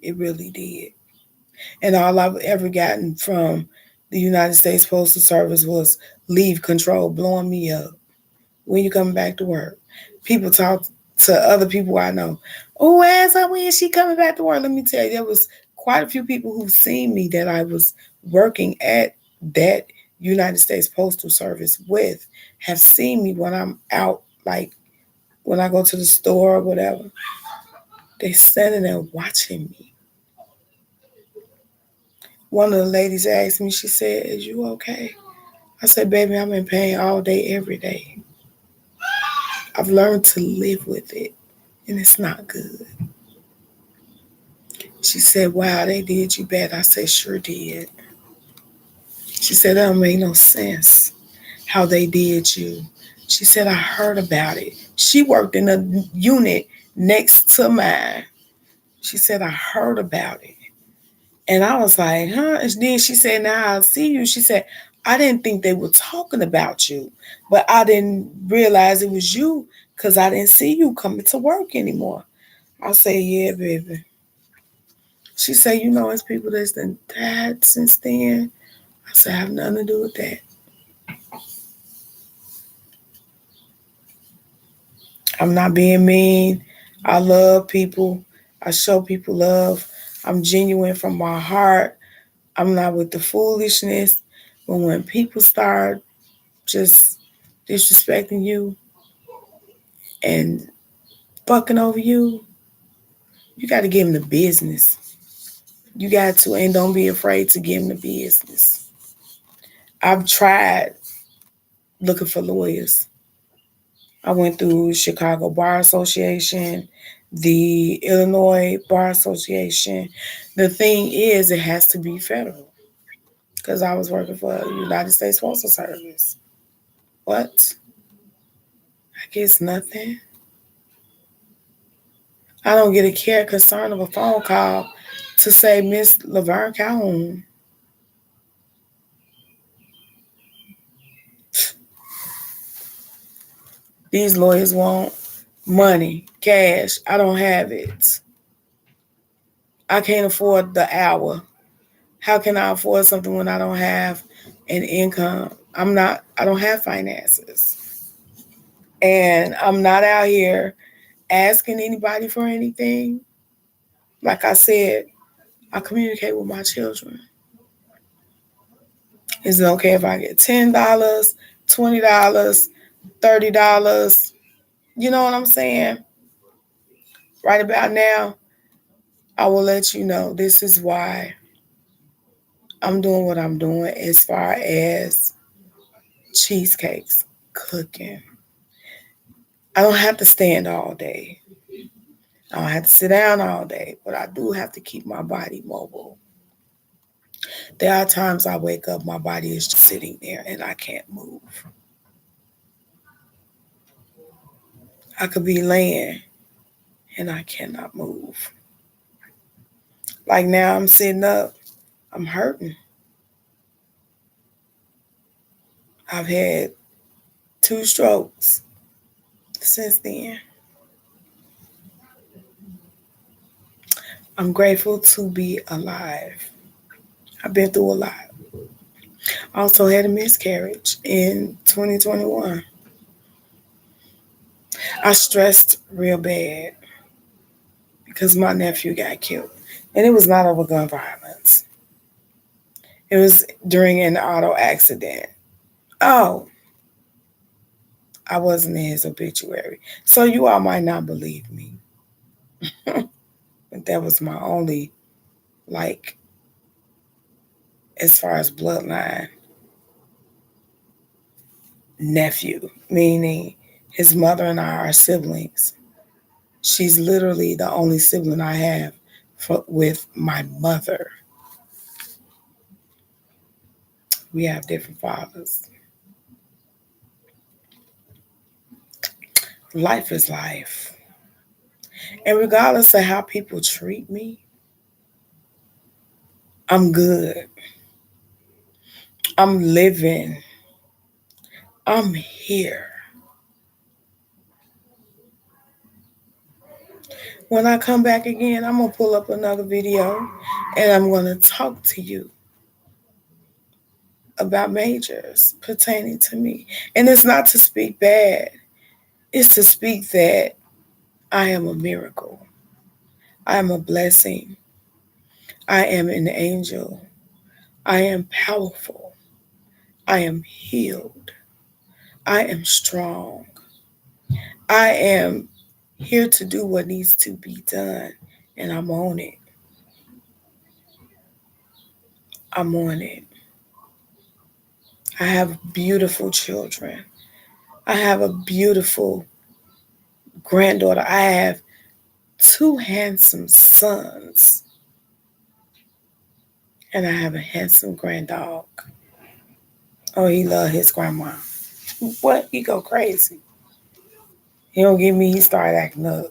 It really did. And all I've ever gotten from the United States Postal Service was leave control blowing me up. When you coming back to work? People talk to other people I know. Oh, ask her when she coming back to work. Let me tell you, there was quite a few people who seen me that I was working at that United States Postal Service with have seen me when I'm out, like when I go to the store or whatever. They standing there watching me. One of the ladies asked me, she said, "Is you okay?" I said, "Baby, I'm in pain all day, every day. I've learned to live with it, and it's not good." She said, "Wow, they did you bad." I said, "Sure did." She said, "That don't make no sense how they did you." She said, "I heard about it." She worked in a unit next to mine. She said, "I heard about it." And I was like, huh? And then she said, "Now I see you." She said, "I didn't think they were talking about you, but I didn't realize it was you because I didn't see you coming to work anymore." I said, "Yeah, baby." She said, "It's people that's done died since then." I said, "I have nothing to do with that. I'm not being mean. I love people. I show people love. I'm genuine from my heart. I'm not with the foolishness. But when people start just disrespecting you and fucking over you, you got to give them the business. You got to, and don't be afraid to give them the business. I've tried looking for lawyers. I went through Chicago Bar Association, the Illinois Bar Association. The thing is, it has to be federal because I was working for the United States Postal Service. What? I guess nothing. I don't get a care concern of a phone call to say, "Miss Laverne Calhoun, these lawyers want money, cash. I don't have it. I can't afford the hour. How can I afford something when I don't have an income? I don't have finances. And I'm not out here asking anybody for anything. Like I said, I communicate with my children. Is it okay if I get $10, $20, $30? You know what I'm saying? Right about now, I will let you know this is why I'm doing what I'm doing as far as cheesecakes, cooking. I don't have to stand all day. I don't have to sit down all day, but I do have to keep my body mobile. There are times I wake up, my body is just sitting there and I can't move. I could be laying and I cannot move. Like now I'm sitting up, I'm hurting. I've had 2 strokes since then. I'm grateful to be alive. I've been through a lot. I also had a miscarriage in 2021. I stressed real bad because my nephew got killed. And it was not over gun violence. It was during an auto accident. Oh, I wasn't in his obituary. So you all might not believe me. But that was my only, like, as far as bloodline, nephew, meaning his mother and I are siblings. She's literally the only sibling I have with my mother. We have different fathers. Life is life. And regardless of how people treat me, I'm good. I'm living. I'm here. When I come back again, I'm going to pull up another video and I'm going to talk to you about majors pertaining to me. And it's not to speak bad, it's to speak that I am a miracle. I am a blessing. I am an angel. I am powerful. I am healed. I am strong. I am here to do what needs to be done. And I'm on it. I'm on it. I have beautiful children. I have a beautiful granddaughter. I have two handsome sons. And I have a handsome granddog. Oh, he love his grandma. What? He go crazy. He don't give me, he start acting up.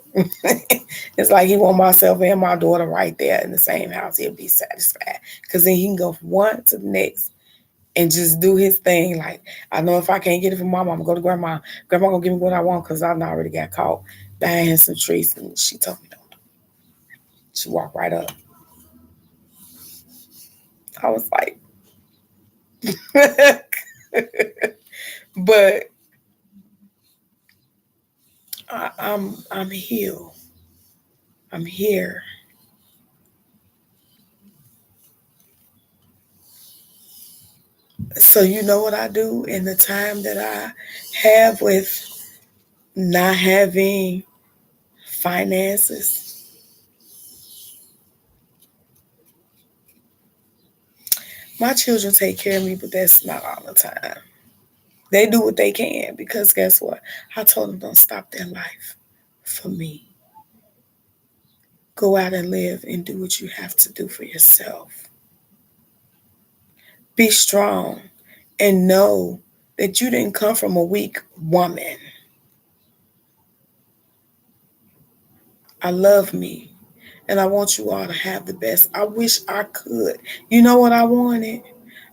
It's like he want myself and my daughter right there in the same house. He'll be satisfied. Because then he can go from one to the next and just do his thing. Like, I know if I can't get it from mama, I'm going to go to grandma. Grandma going to give me what I want because I already got caught buying some treats. And she told me don't. She walked right up. I was like, but I'm healed. I'm here. So you know what I do in the time that I have with not having finances? My children take care of me, but that's not all the time. They do what they can because guess what? I told them don't stop their life for me. Go out and live and do what you have to do for yourself. Be strong and know that you didn't come from a weak woman. I love me and I want you all to have the best. I wish I could. You know what I wanted?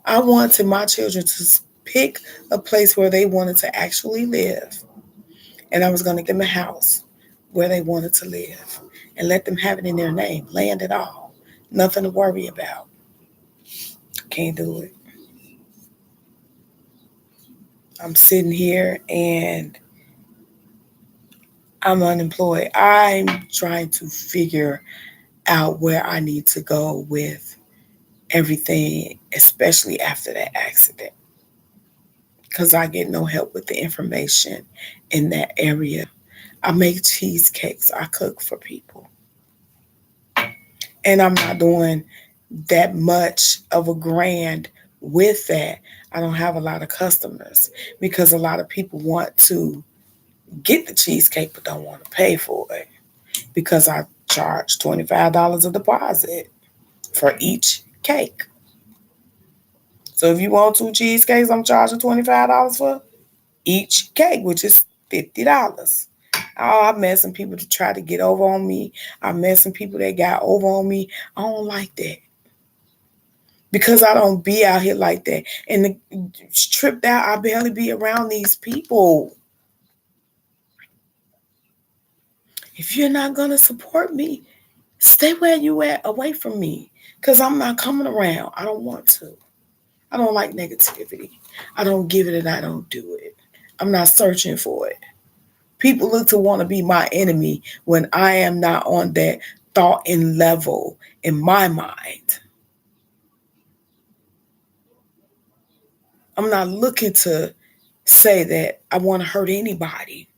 I wanted my children to pick a place where they wanted to actually live. And I was going to give them a house where they wanted to live and let them have it in their name, land it all. Nothing to worry about. Can't do it. I'm sitting here and I'm unemployed. I'm trying to figure out where I need to go with everything, especially after that accident. Because I get no help with the information in that area. I make cheesecakes, I cook for people. And I'm not doing that much of a grand with that. I don't have a lot of customers because a lot of people want to get the cheesecake but don't want to pay for it because I charge $25 a deposit for each cake. So if you want two cheesecakes, I'm charging $25 for each cake, which is $50. Oh, I've met some people to try to get over on me. I've met some people that got over on me. I don't like that because I don't be out here like that. And tripped out, I barely be around these people. If you're not going to support me, stay where you at, away from me, because I'm not coming around. I don't want to. I don't like negativity. I don't give it and I don't do it. I'm not searching for it. People look to want to be my enemy when I am not on that thought and level in my mind. I'm not looking to say that I want to hurt anybody.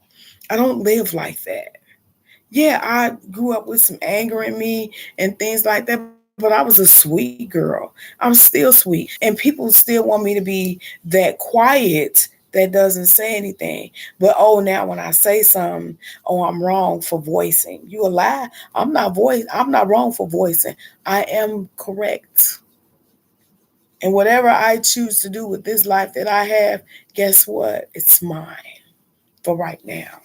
I don't live like that. Yeah, I grew up with some anger in me and things like that, but I was a sweet girl. I'm still sweet. And people still want me to be that quiet that doesn't say anything. But oh, now when I say something, oh, I'm wrong for voicing. You a lie. I'm not wrong for voicing. I am correct. And whatever I choose to do with this life that I have, guess what? It's mine for right now.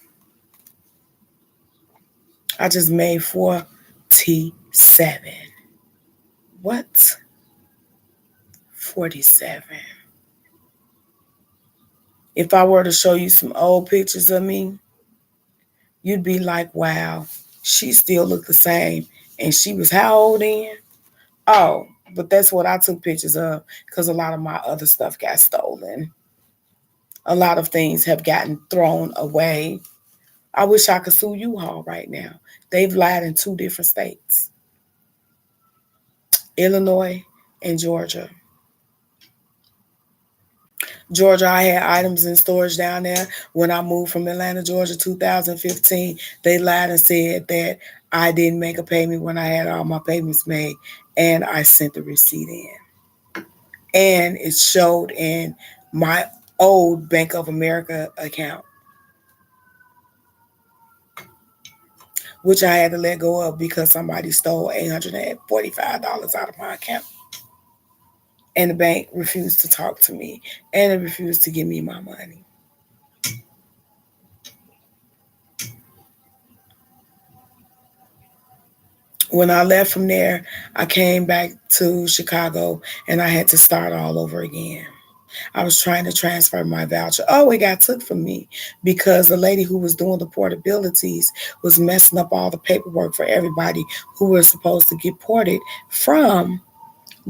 I just made 47. What? 47. If I were to show you some old pictures of me, you'd be like, wow. She still looked the same. And she was how old then? Oh, but that's what I took pictures of because a lot of my other stuff got stolen. A lot of things have gotten thrown away. I wish I could sue U-Haul right now. They've lied in two different states, Illinois and Georgia. Georgia, I had items in storage down there. When I moved from Atlanta, Georgia, 2015, they lied and said that I didn't make a payment when I had all my payments made, and I sent the receipt in. And it showed in my old Bank of America account, which I had to let go of because somebody stole $845 out of my account. And the bank refused to talk to me, and it refused to give me my money. When I left from there, I came back to Chicago and I had to start all over again. I was trying to transfer my voucher. Oh, it got took from me because the lady who was doing the portabilities was messing up all the paperwork for everybody who was supposed to get ported from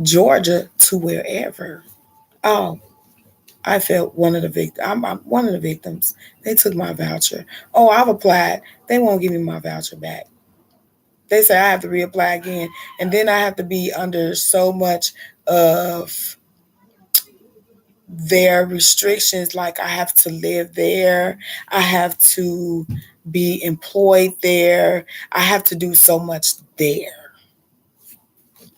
Georgia to wherever. Oh, I felt one of the victims. I'm one of the victims. They took my voucher. Oh, I've applied. They won't give me my voucher back. They say I have to reapply again, and then I have to be under so much of their restrictions. Like I have to live there, I have to be employed there, I have to do so much there.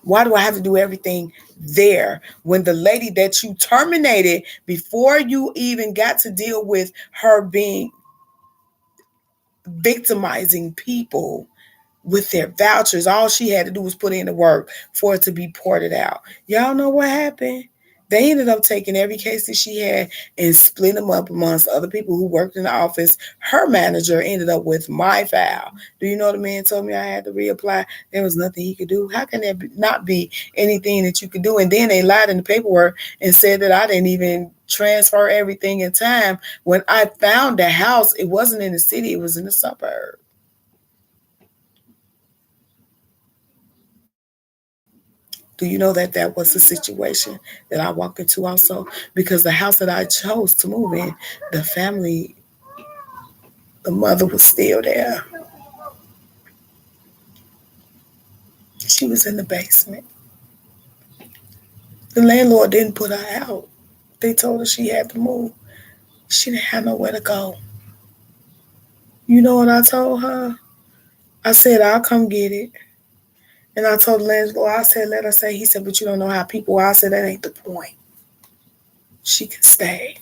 Why do I have to do everything there when the lady that you terminated before you even got to deal with her being victimizing people with their vouchers, all she had to do was put in the work for it to be ported out? Y'all know what happened? They ended up taking every case that she had and split them up amongst other people who worked in the office. Her manager ended up with my file. Do you know the man told me I had to reapply? There was nothing he could do. How can there not be anything that you could do? And then they lied in the paperwork and said that I didn't even transfer everything in time. When I found the house, it wasn't in the city, it was in the suburb. Do you know that that was the situation that I walked into also? Because the house that I chose to move in, the family, the mother was still there. She was in the basement. The landlord didn't put her out. They told her she had to move. She didn't have nowhere to go. You know what I told her? I said, I'll come get it. And I told the landlord, I said, let her stay. He said, but you don't know how people are. I said, that ain't the point. She can stay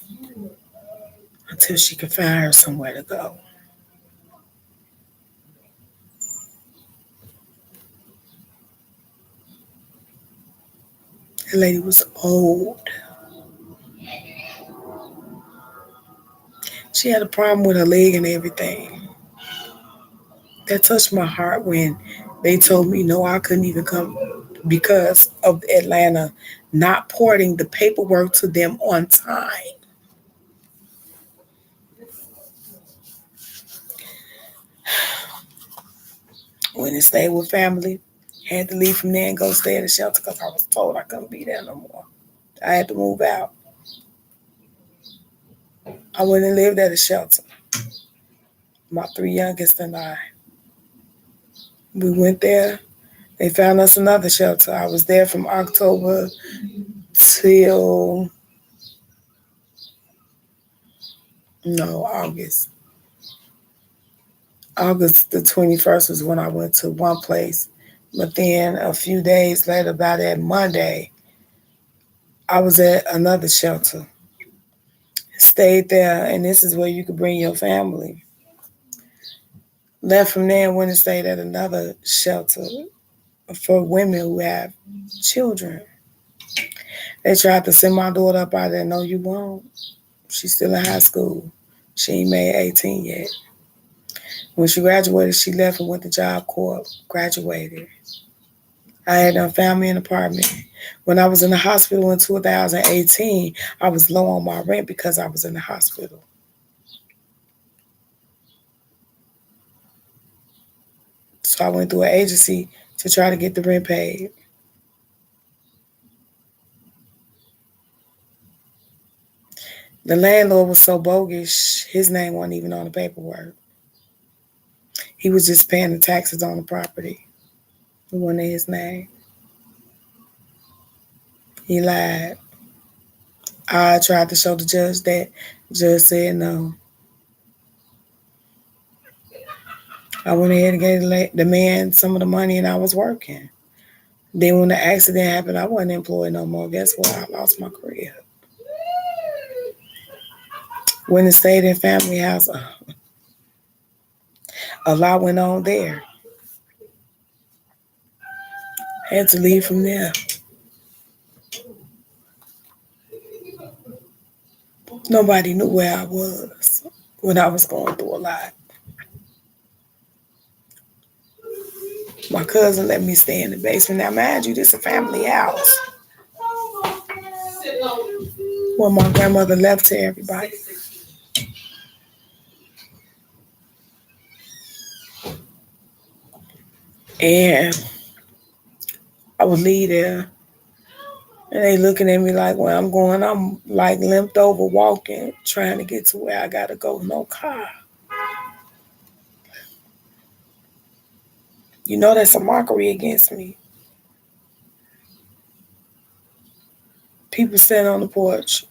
until she can find her somewhere to go. The lady was old. She had a problem with her leg and everything. That touched my heart when they told me no, I couldn't even come because of Atlanta not porting the paperwork to them on time. Went and stayed with family. Had to leave from there and go stay at a shelter because I was told I couldn't be there no more. I had to move out. I went and lived at a shelter. My three youngest and I. We went there. They found us another shelter. I was there from October till no August. August the 21st was when I went to one place. But then a few days later, by that Monday, I was at another shelter. Stayed there, and this is where you could bring your family. Left from there and went and stayed at another shelter for women who have children. They tried to send my daughter up out there. No, you won't. She's still in high school. She ain't made 18 yet. When she graduated, she left and went to Job Corps, graduated. I had done found me an apartment. When I was in the hospital in 2018, I was low on my rent because I was in the hospital. So I went through an agency to try to get the rent paid. The landlord was so bogus, his name wasn't even on the paperwork. He was just paying the taxes on the property. It wasn't his name. He lied. I tried to show the judge that. The judge said no. I went ahead and gave the man some of the money and I was working. Then when the accident happened, I wasn't employed no more. Guess what? I lost my career. When it stayed in family house, a lot went on there. Had to leave from there. Nobody knew where I was when I was going through a lot. My cousin let me stay in the basement. Now, mind you, this is a family house. When my grandmother left to everybody. And I would leave there and they looking at me like where I'm going. I'm like limped over walking, trying to get to where I gotta go. No car. You know that's a mockery against me. People standing on the porch,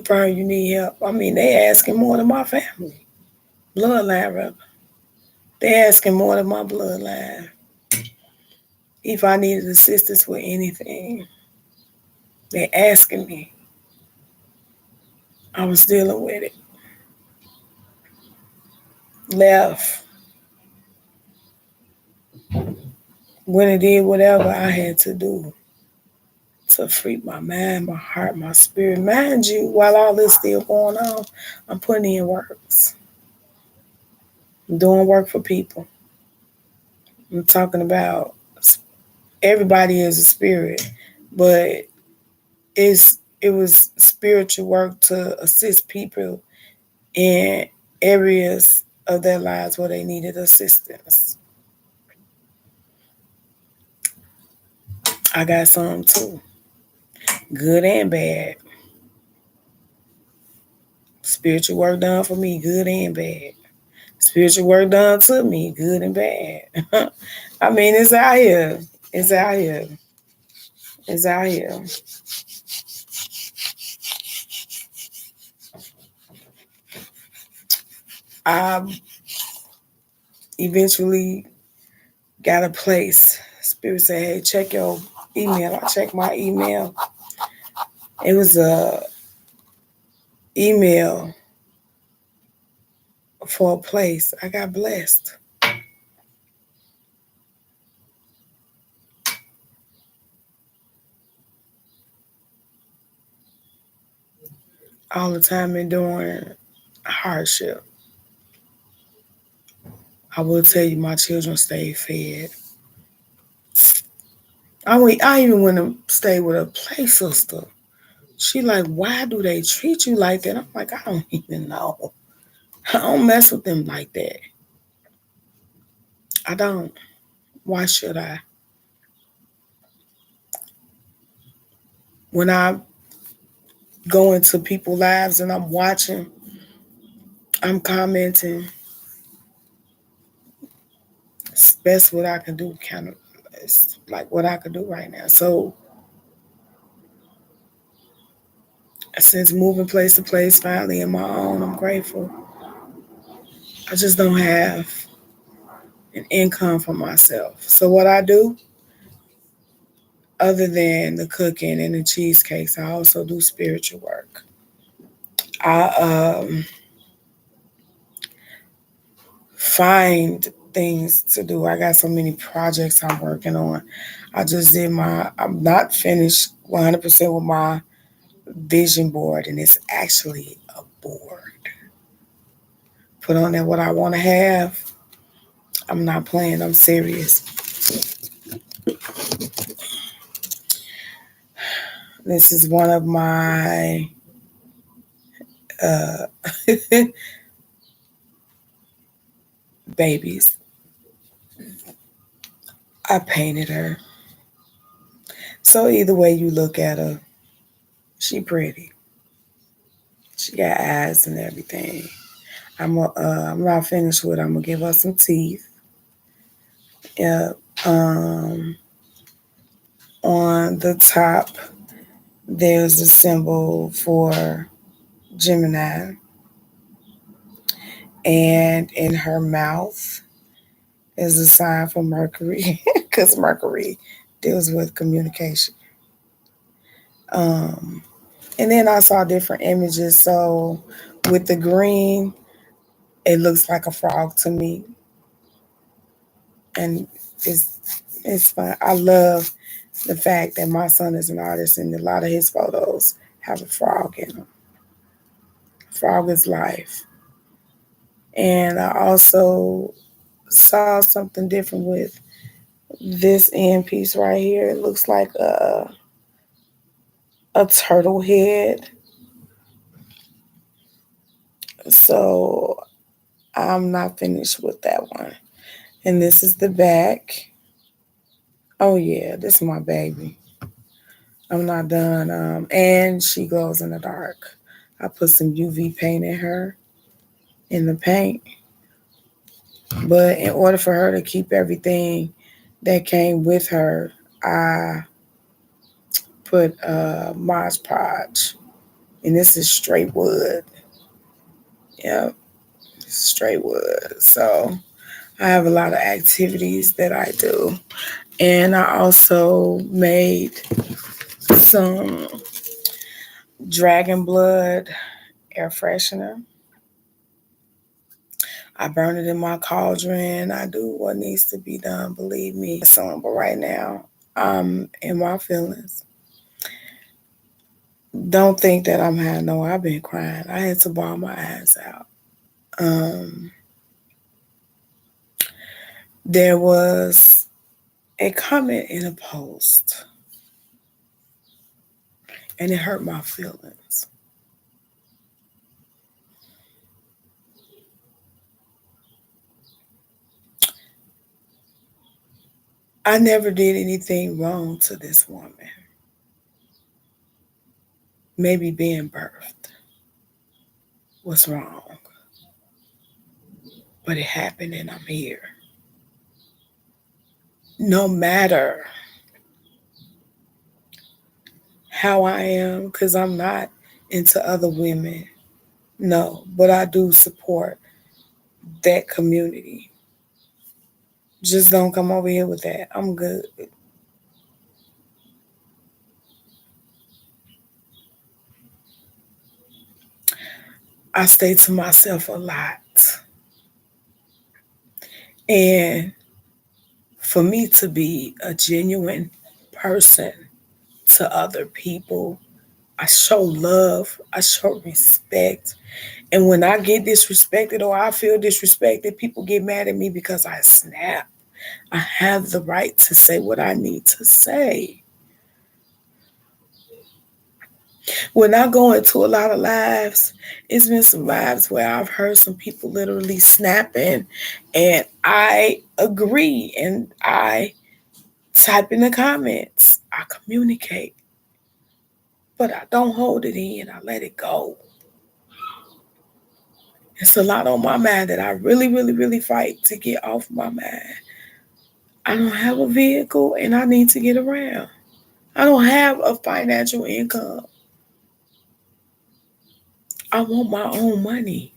Brian, you need help. I mean, they asking more than my family. Bloodline, rather. They asking more than my bloodline. If I needed assistance with anything, they asking me. I was dealing with it. Left. When it did whatever I had to do to free my mind, my heart, my spirit. Mind you, while all this still going on, I'm putting in works. I'm doing work for people. I'm talking about everybody is a spirit, but it was spiritual work to assist people in areas of their lives where they needed assistance. I got some too, good and bad. Spiritual work done for me, good and bad. Spiritual work done to me, good and bad. I mean, it's out here. It's out here. It's out here. I eventually got a place. Spirit said, hey, check your email. I checked my email. It was a email for a place. I got blessed. All the time enduring hardship. I will tell you, my children stayed fed. I even went to stay with a play sister. She like, why do they treat you like that? I'm like, I don't even know. I don't mess with them like that. I don't. Why should I? When I go into people's lives and I'm watching, I'm commenting. It's best what I can do, kind of. It's like what I could do right now. So since moving place to place, finally in my own, I'm grateful. I just don't have an income for myself. So what I do, other than the cooking and the cheesecakes, I also do spiritual work. I find things to do. I got so many projects I'm working on. I'm not finished 100% with my vision board, and it's actually a board. Put on there what I want to have. I'm not playing, I'm serious. This is one of my uh, babies. I painted her. So either way you look at her, she pretty. She got eyes and everything. I'm not finished with her. I'm gonna give her some teeth. Yeah. On the top, there's a symbol for Gemini, and in her mouth is a sign for Mercury, because Mercury deals with communication. Um, and then I saw different images. So with the green, it looks like a frog to me, and it's fun. I love the fact that my son is an artist, and a lot of his photos have a frog in them. Frog is life. And I also saw something different with this end piece right here. It looks like a turtle head. So I'm not finished with that one. And this is the back. Oh yeah, this is my baby. I'm not done. And she glows in the dark. I put some UV paint in her in the paint. But in order for her to keep everything that came with her, I put Mod Podge. And this is straight wood. Yep, straight wood. So I have a lot of activities that I do. And I also made some dragon blood air freshener. I burn it in my cauldron. I do what needs to be done, believe me. So, but right now, I'm in my feelings. Don't think that I'm having no, I've been crying. I had to bawl my eyes out. Um, there was a comment in a post, and it hurt my feelings. I never did anything wrong to this woman. Maybe being birthed was wrong, but it happened and I'm here. No matter how I am, because I'm not into other women, no, but I do support that community. Just don't come over here with that. I'm good. I stay to myself a lot. And for me to be a genuine person to other people, I show love, I show respect. And when I get disrespected or I feel disrespected, people get mad at me because I snap. I have the right to say what I need to say. When I go into a lot of lives, it's been some lives where I've heard some people literally snapping, and I agree and I type in the comments. I communicate, but I don't hold it in. I let it go. It's a lot on my mind that I really, really, really fight to get off my mind. I don't have a vehicle and I need to get around. I don't have a financial income. I want my own money.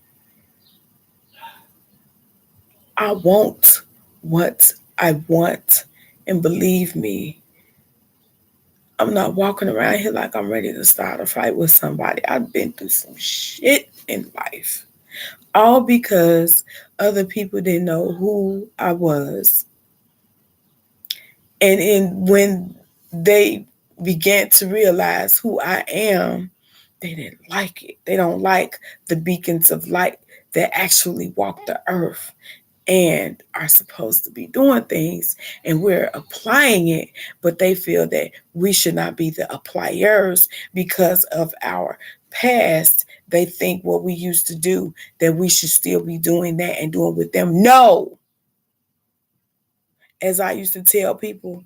I want what I want. And believe me, I'm not walking around here like I'm ready to start a fight with somebody. I've been through some shit in life. All because other people didn't know who I was. And when they began to realize who I am, they didn't like it. They don't like the beacons of light that actually walk the earth and are supposed to be doing things, and we're applying it, but they feel that we should not be the appliers because of our past. They think what we used to do, that we should still be doing that and doing with them. No. As I used to tell people,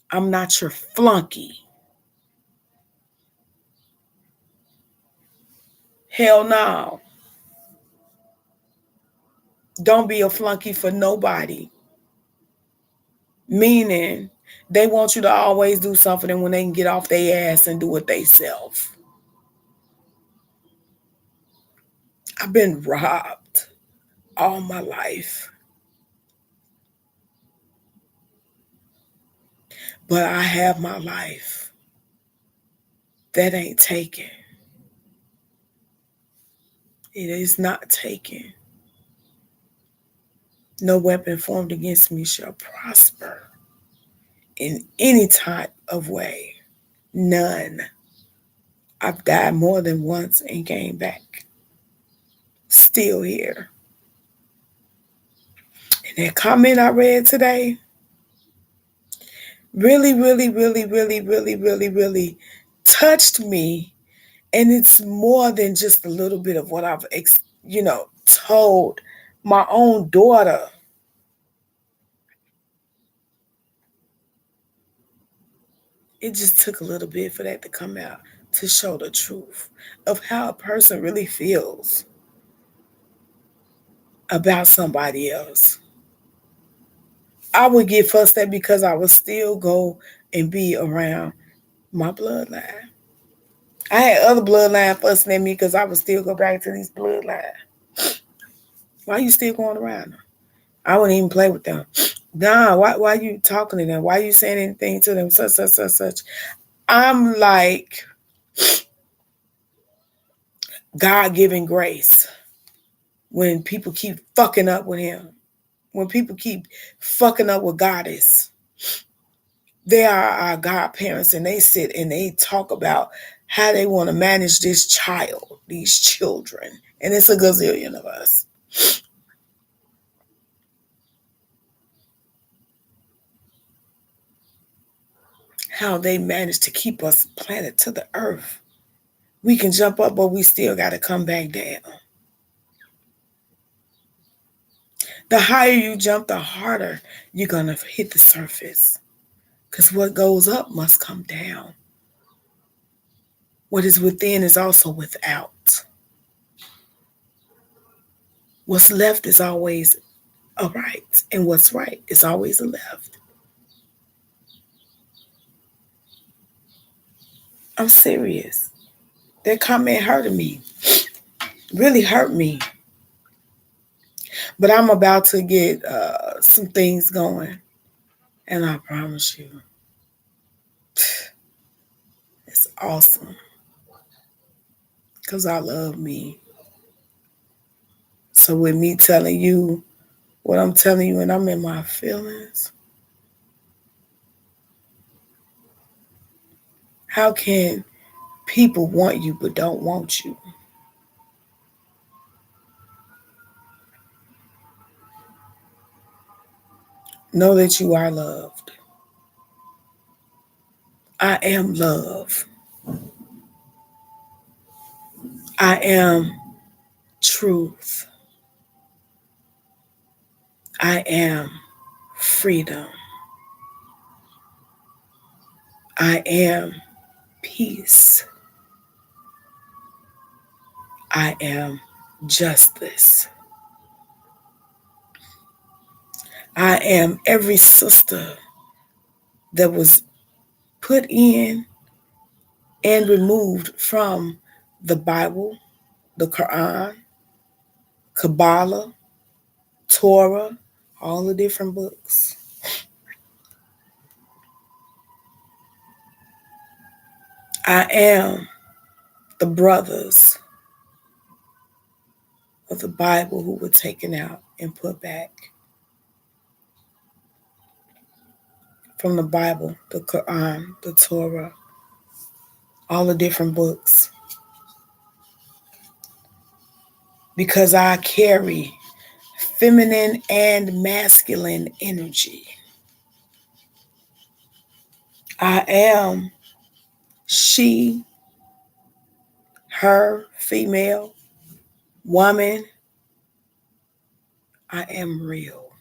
I'm not your flunky. Hell no. Don't be a flunky for nobody. Meaning, they want you to always do something and when they can get off their ass and do it themselves. I've been robbed all my life. But I have my life. That ain't taken. It is not taken. No weapon formed against me shall prosper in any type of way. None. I've died more than once and came back. Still here. And that comment I read today really, really, really, really, really, really, really touched me. And it's more than just a little bit of what I've, told my own daughter. It just took a little bit for that to come out to show the truth of how a person really feels about somebody else. I would get fussed at because I would still go and be around my bloodline. I had other bloodline fussing at me because I would still go back to these bloodline. Why you still going around them? I wouldn't even play with them. Nah, why you talking to them? Why you saying anything to them? Such, such, such, such. I'm like God-given grace when people keep fucking up with him. When people keep fucking up with Goddess. They are our godparents and they sit and they talk about how they want to manage this child, these children. And it's a gazillion of us. How they manage to keep us planted to the earth. We can jump up, but we still got to come back down. The higher you jump, the harder you're going to hit the surface. Because what goes up must come down. What is within is also without. What's left is always a right, and what's right is always a left. I'm serious. That comment hurted me. Really hurt me. But I'm about to get some things going. And I promise you, it's awesome. Because I love me. So with me telling you what I'm telling you and I'm in my feelings, how can people want you but don't want you? Know that you are loved. I am love. I am truth. I am freedom. I am peace. I am justice. I am every sister that was put in and removed from the Bible, the Quran, Kabbalah, Torah, all the different books. I am the brothers of the Bible who were taken out and put back from the Bible, the Quran, the Torah, all the different books. Because I carry feminine and masculine energy. I am she, her, female, woman. I am real.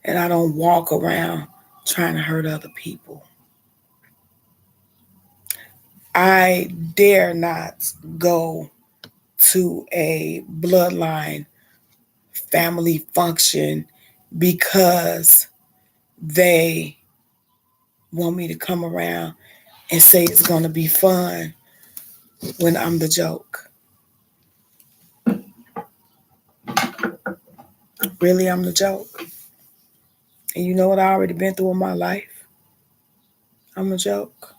and I don't walk around trying to hurt other people. I dare not go to a bloodline family function because they want me to come around and say it's going to be fun when I'm the joke. Really, I'm the joke. And you know what I already been through in my life? I'm a joke.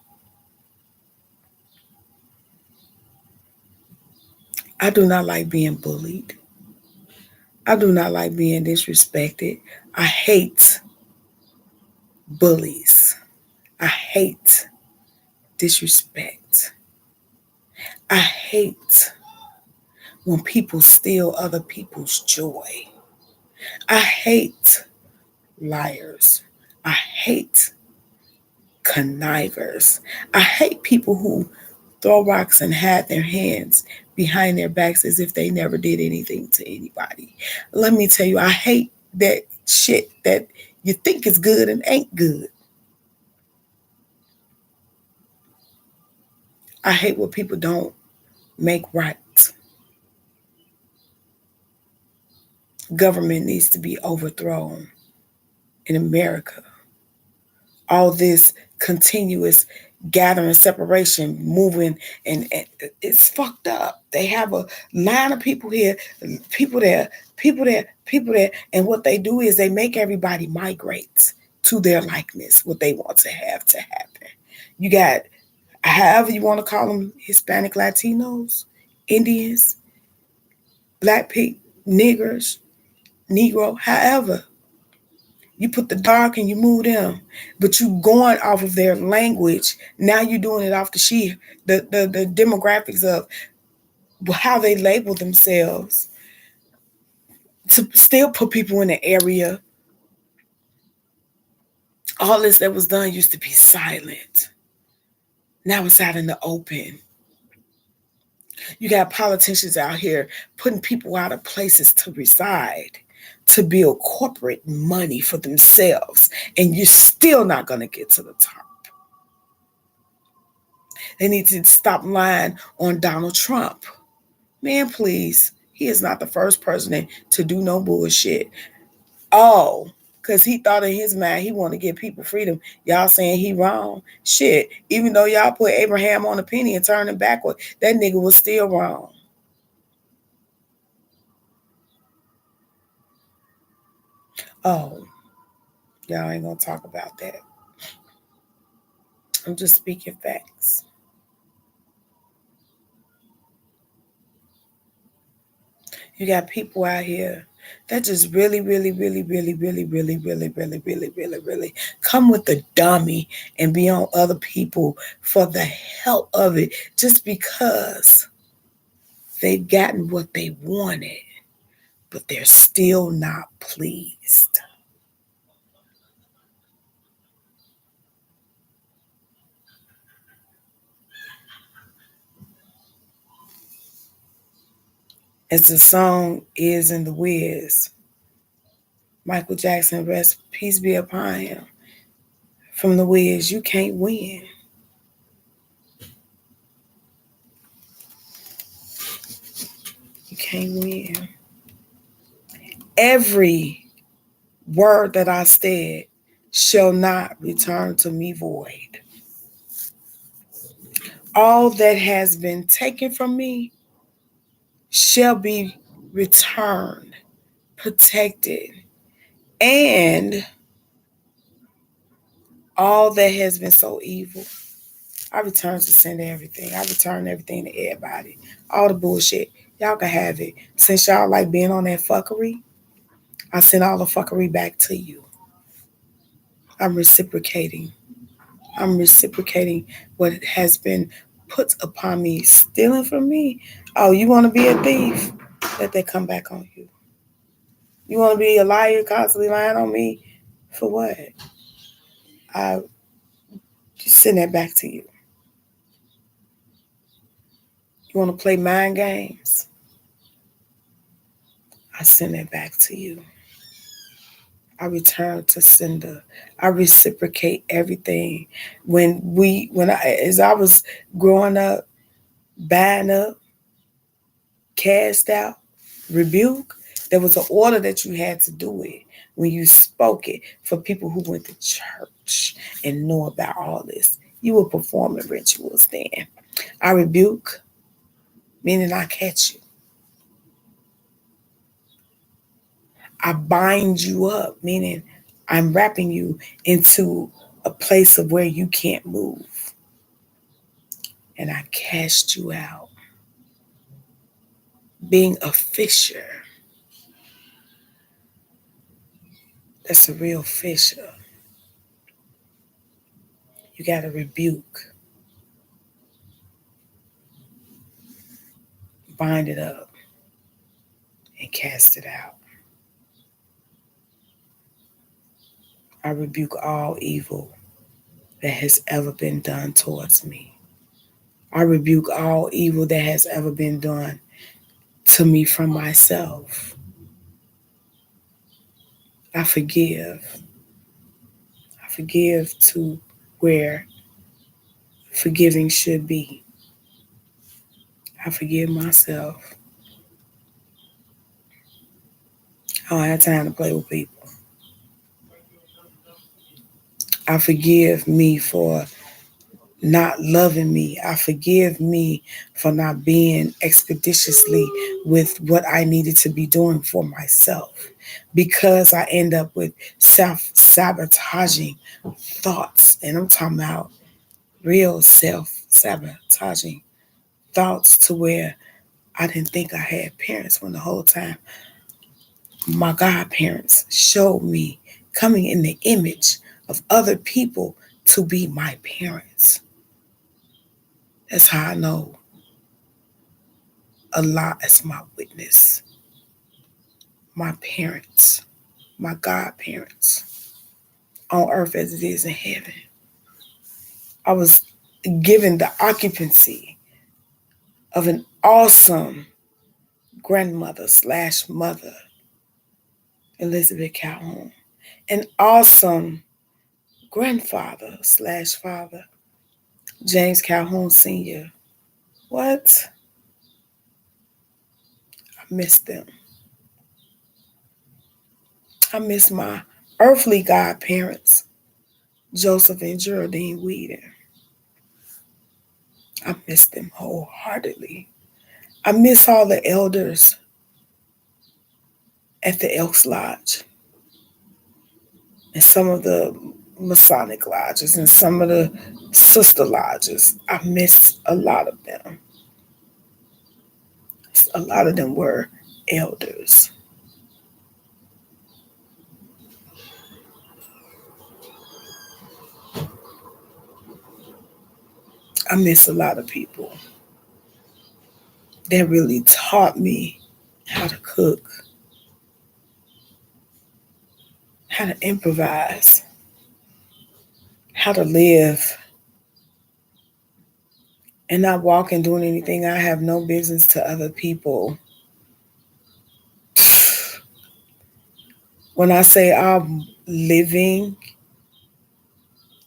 I do not like being bullied. I do not like being disrespected. I hate bullies. I hate disrespect. I hate when people steal other people's joy. I hate liars. I hate connivers. I hate people who throw rocks and hide their hands behind their backs as if they never did anything to anybody. Let me tell you, I hate that shit that you think is good and ain't good. I hate what people don't make right. Government needs to be overthrown in America. All this continuous gathering, separation, moving, and it's fucked up. They have a line of people here, people there, people there, people there, and what they do is they make everybody migrate to their likeness, what they want to happen. You got, however you want to call them, Hispanic, Latinos, Indians, black people, niggers, Negro, however. You put the dark and you move them, but you going off of their language. Now you're doing it off the demographics of how they label themselves to still put people in the area. All this that was done used to be silent. Now it's out in the open. You got politicians out here putting people out of places to reside, to build corporate money for themselves, and you're still not going to get to the top. They need to stop lying on Donald Trump. Man, please. He is not the first president to do no bullshit. Oh, because he thought in his mind he want to give people freedom. Y'all saying he wrong. Shit. Even though y'all put Abraham on a penny and turned him backward, that nigga was still wrong. Oh, y'all ain't gonna talk about that. I'm just speaking facts. You got people out here that just really come with the dummy and be on other people for the hell of it just because they've gotten what they wanted, but they're still not pleased. As the song is in the Wiz, Michael Jackson, rest peace be upon him. From the Wiz, you can't win. You can't win. Every word that I said shall not return to me void. All that has been taken from me shall be returned, protected, and all that has been so evil, I return to send everything. I return everything to everybody. All the bullshit. Y'all can have it. Since y'all like being on that fuckery, I send all the fuckery back to you. I'm reciprocating. I'm reciprocating what has been put upon me, stealing from me. Oh, you want to be a thief? Let that come back on you. You want to be a liar, constantly lying on me? For what? I just send that back to you. You want to play mind games? I send that back to you. I return to sender. I reciprocate everything. As I was growing up, buying up, cast out, rebuke, there was an order that you had to do it when you spoke it. For people who went to church and know about all this, you were performing rituals then. I rebuke, meaning I catch you. I bind you up, meaning I'm wrapping you into a place of where you can't move. And I cast you out. Being a fisher, that's a real fisher. You got to rebuke, bind it up, and cast it out. I rebuke all evil that has ever been done towards me. I rebuke all evil that has ever been done to me from myself. I forgive. I forgive to where forgiving should be. I forgive myself. I don't have time to play with people. I forgive me for not loving me. I forgive me for not being expeditiously with what I needed to be doing for myself because I end up with self sabotaging thoughts. And I'm talking about real self sabotaging thoughts to where I didn't think I had parents when the whole time my godparents showed me coming in the image of other people to be my parents. That's how I know Allah is my witness. My parents, my godparents, on earth as it is in heaven. I was given the occupancy of an awesome grandmother slash mother, Elizabeth Calhoun, an awesome grandfather slash father, James Calhoun Sr. What? I miss them. I miss my earthly godparents, Joseph and Geraldine Whedon. I miss them wholeheartedly. I miss all the elders at the Elks Lodge and some of the Masonic lodges and some of the sister lodges. I miss a lot of them. A lot of them were elders. I miss a lot of people that really taught me how to cook, how to improvise, how to live, and not walk and doing anything I have no business to other people. When I say I'm living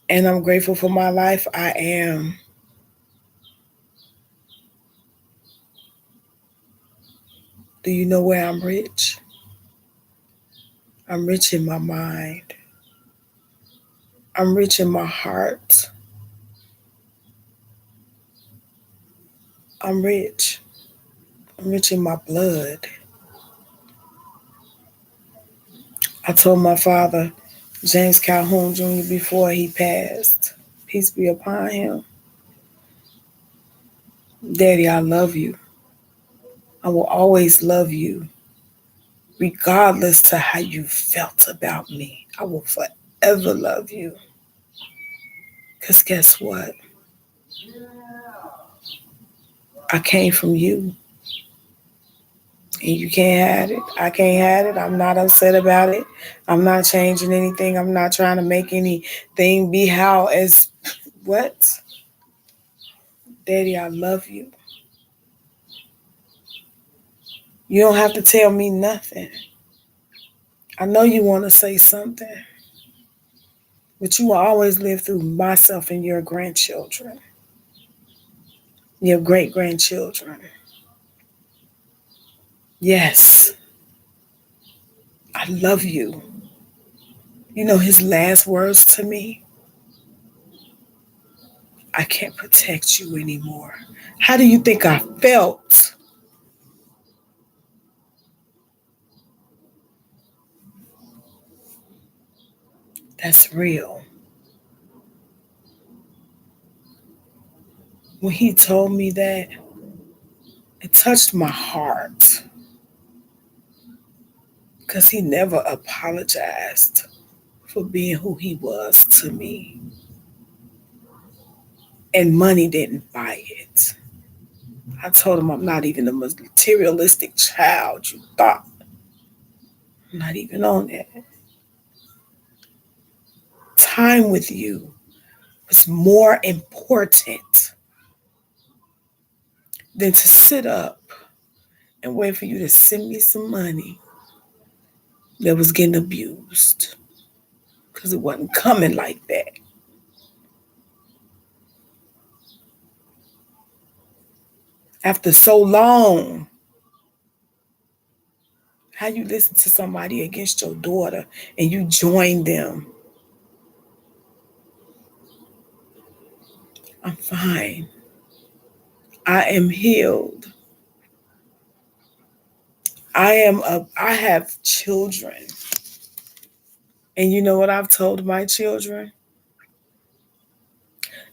and I'm grateful for my life, I am. Do you know where I'm rich? I'm rich in my mind. I'm rich in my heart. I'm rich. I'm rich in my blood. I told my father, James Calhoun Jr., before he passed, peace be upon him, Daddy, I love you. I will always love you, regardless to how you felt about me. I will forever love you. Because guess what? I came from you. And you can't have it. I can't have it. I'm not upset about it. I'm not changing anything. I'm not trying to make anything be how as what? Daddy, I love you. You don't have to tell me nothing. I know you want to say something, but you will always live through myself and your grandchildren, your great grandchildren. Yes, I love you. You know his last words to me? I can't protect you anymore. How do you think I felt? That's real. When he told me that, it touched my heart because he never apologized for being who he was to me. And money didn't buy it. I told him I'm not even the materialistic child you thought. I'm not even on that. Time with you was more important than to sit up and wait for you to send me some money that was getting abused because it wasn't coming like that. After so long, how you listen to somebody against your daughter and you join them? I'm fine. I am healed. I have children. And you know what I've told my children?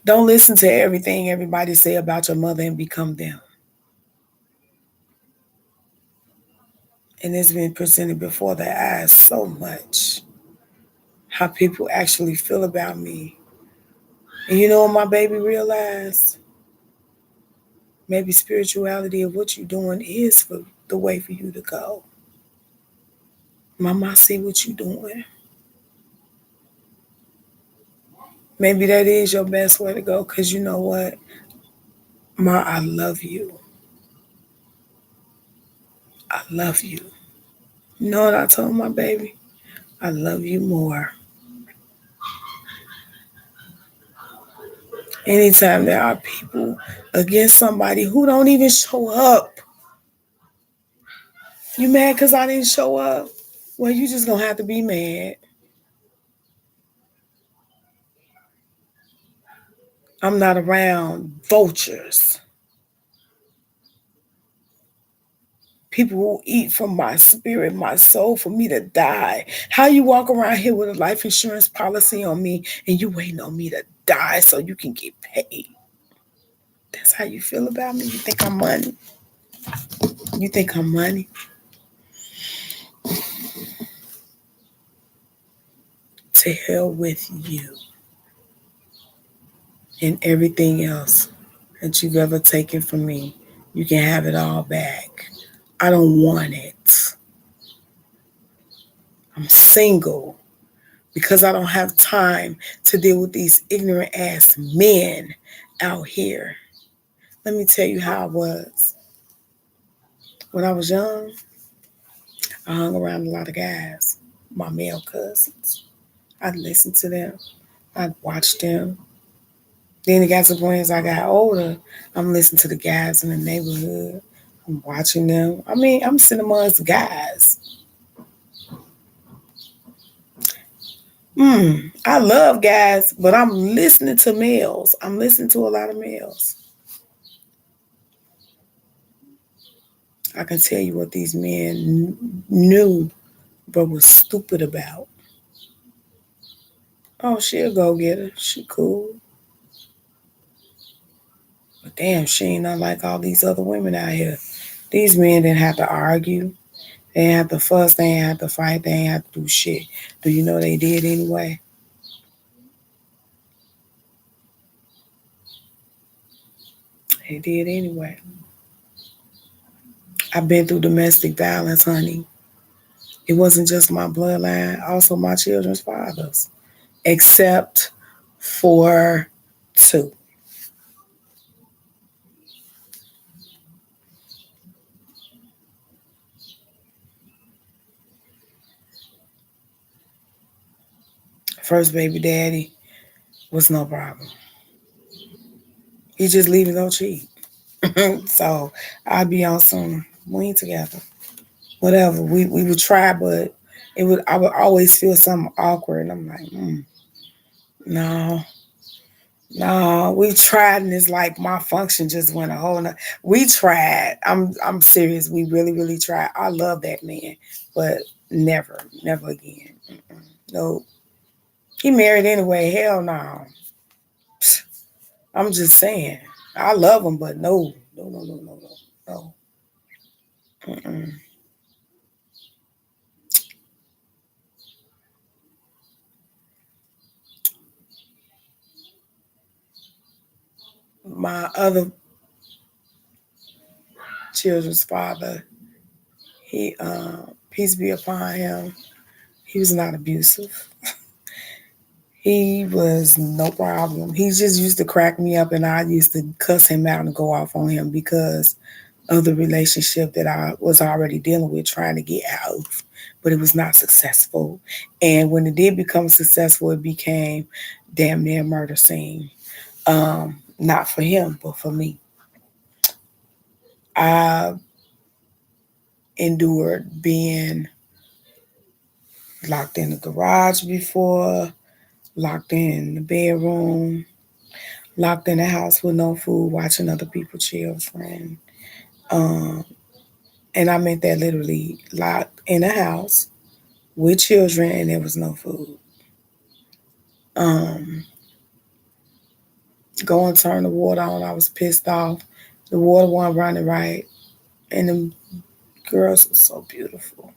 Don't listen to everything everybody say about your mother and become them. And it's been presented before their eyes so much how people actually feel about me. And you know what my baby realized? Maybe spirituality of what you're doing is for the way for you to go. Mama, I see what you're doing. Maybe that is your best way to go because you know what? Ma, I love you. I love you. You know what I told my baby? I love you more. Anytime there are people against somebody who don't even show up, you mad because I didn't show up? Well, you just gonna have to be mad. I'm not around vultures. People who eat from my spirit, my soul, for me to die. How you walk around here with a life insurance policy on me and you waiting on me to die so you can get paid? That's how you feel about me? You think I'm money? You think I'm money? To hell with you and everything else that you've ever taken from me. You can have it all back. I don't want it. I'm single because I don't have time to deal with these ignorant ass men out here. Let me tell you how I was. When I was young, I hung around a lot of guys, my male cousins. I'd listen to them. I'd watch them. Then it got to the point as I got older, I'm listening to the guys in the neighborhood. I'm watching them. I mean, I'm sitting amongst guys. I love guys, but I'm listening to males. I'm listening to a lot of males. I can tell you what these men knew but was stupid about. Oh, she a go getter. She cool. But damn, she ain't not like all these other women out here. These men didn't have to argue. They ain't have to fuss. They ain't have to fight. They ain't have to do shit. Do you know they did anyway? They did anyway. I've been through domestic violence, honey. It wasn't just my bloodline, also my children's fathers, except for two. First baby daddy was no problem. He just leave it on cheap. So I'd be on some, we ain't together. Whatever. We would try, but I would always feel something awkward. And I'm like, no, no, we tried, and it's like my function just went a whole nother. We tried. I'm serious. We really, really tried. I love that man, but never, never again. No, he married anyway. Hell no. I'm just saying. I love him, but no, no, no, no, no, no, no. Mm-mm. My other children's father, he, peace be upon him. He was not abusive. He was no problem. He just used to crack me up, and I used to cuss him out and go off on him because of the relationship that I was already dealing with, trying to get out of, but it was not successful. And when it did become successful, it became damn near a murder scene. Not for him, but for me. I endured being locked in the garage before, locked in the bedroom, locked in the house with no food, watching other people children. Um, and I meant that literally, locked in a house with children and there was no food. Um, Go and turn the water on. I was pissed off. The water wasn't running right. And the girls were so beautiful.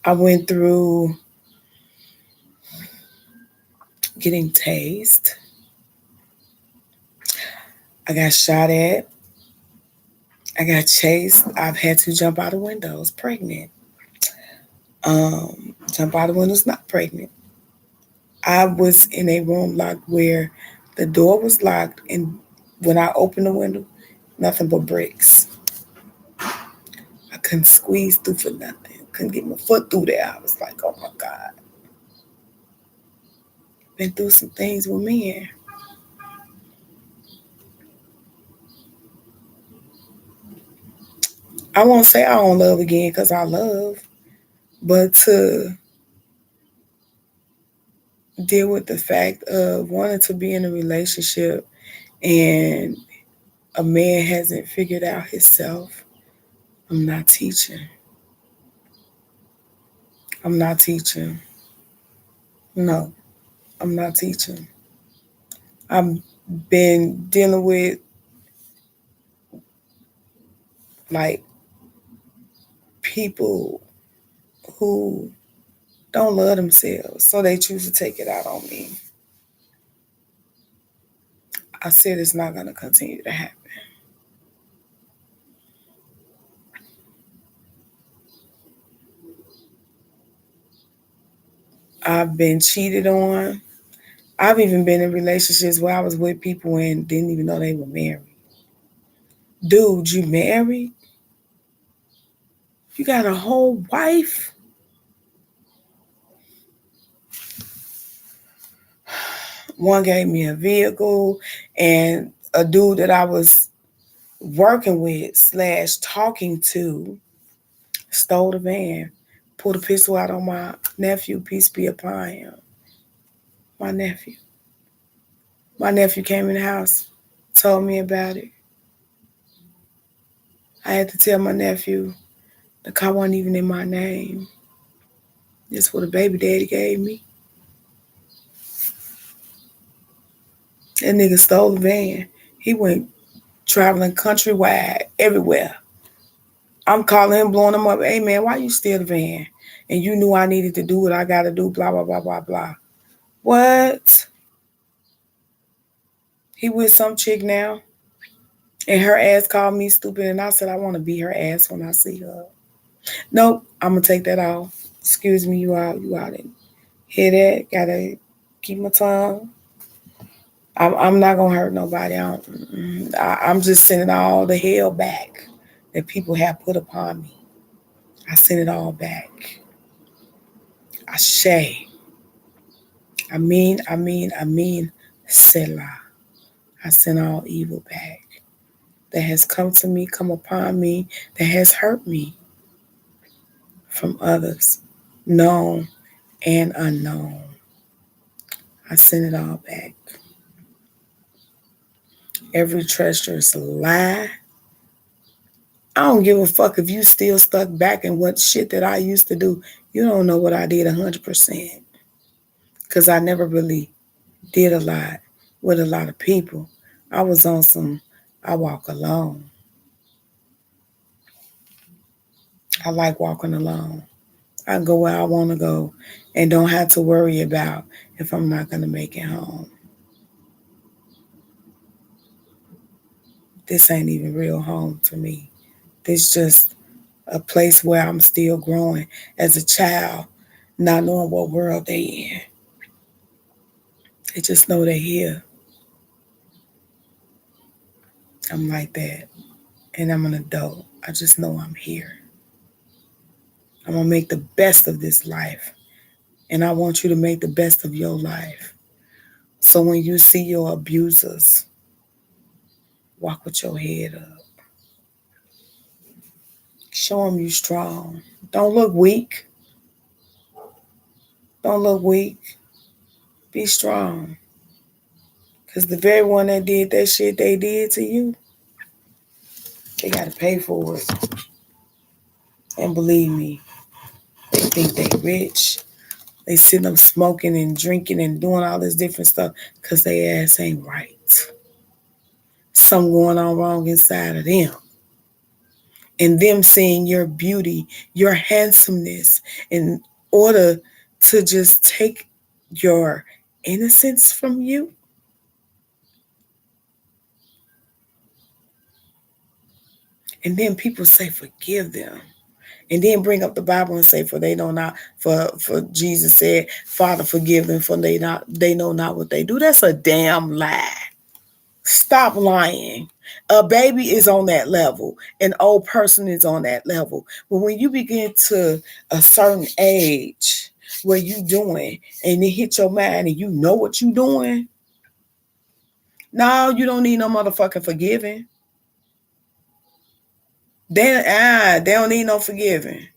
I went through getting tased. I got shot at. I got chased. I've had to jump out of windows pregnant. Jump out of windows not pregnant. I was in a room locked where the door was locked, and when I opened the window, nothing but bricks. I couldn't squeeze through for nothing. Couldn't get my foot through there. I was like, oh my God. Been through some things with men. I won't say I don't love again because I love, but to deal with the fact of wanting to be in a relationship and a man hasn't figured out himself, I'm not teaching. I'm not teaching. No, I'm not teaching. I've been dealing with like people who don't love themselves, so they choose to take it out on me. I said it's not going to continue to happen. I've been cheated on. I've even been in relationships where I was with people and didn't even know they were married. Dude, you married? You got a whole wife? One gave me a vehicle, and a dude that I was working with slash talking to stole the van, pulled a pistol out on my nephew, peace be upon him. My nephew. My nephew came in the house, told me about it. I had to tell my nephew the car wasn't even in my name. This what a baby daddy gave me. That nigga stole the van. He went traveling countrywide, everywhere. I'm calling him, blowing him up. Hey man, why you steal the van? And you knew I needed to do what I gotta do, blah, blah, blah, blah, blah. What? He with some chick now. And her ass called me stupid, and I said I want to beat her ass when I see her. Nope, I'm gonna take that off. Excuse me, you out. Hear that? Gotta keep my tongue. I'm not gonna hurt nobody. I'm just sending all the hell back that people have put upon me. I send it all back. Ashe. I mean, Selah. I send all evil back that has come to me, come upon me, that has hurt me from others, known and unknown. I send it all back. Every treacherous lie. I don't give a fuck if you still stuck back in what shit that I used to do. You don't know what I did 100%. Because I never really did a lot with a lot of people. I was on some, I walk alone. I like walking alone. I go where I want to go and don't have to worry about if I'm not going to make it home. This ain't even real home to me. This just a place where I'm still growing as a child, not knowing what world they in. They just know they're here. I'm like that. And I'm an adult. I just know I'm here. I'm going to make the best of this life. And I want you to make the best of your life. So when you see your abusers, walk with your head up. Show them you strong. Don't look weak. Don't look weak. Be strong. Because the very one that did that shit they did to you, they got to pay for it. And believe me, they think they rich. They sitting up smoking and drinking and doing all this different stuff because their ass ain't right. Something going on wrong inside of them. And them seeing your beauty, your handsomeness, in order to just take your innocence from you. And then people say, forgive them. And then bring up the Bible and say, for they know not, for Jesus said, Father, forgive them, for they know not what they do. That's a damn lie. Stop lying. A baby is on that level. An old person is on that level. But when you begin to a certain age where you doing and it hit your mind and you know what you doing, no, you don't need no motherfucking forgiving. They don't need no forgiving.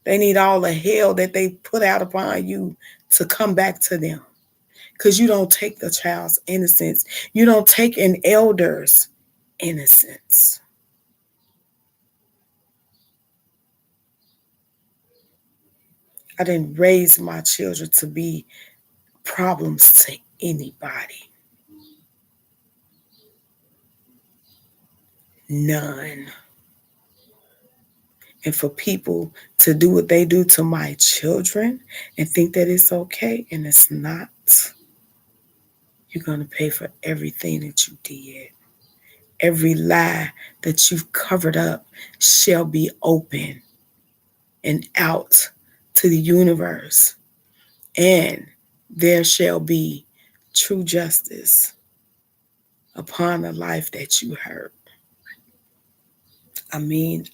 They need all the hell that they put out upon you to come back to them. Because you don't take the child's innocence. You don't take an elder's innocence. I didn't raise my children to be problems to anybody. None. And for people to do what they do to my children and think that it's okay and it's not, you're going to pay for everything that you did. Every lie that you've covered up shall be open and out to the universe. And there shall be true justice upon the life that you hurt. I mean,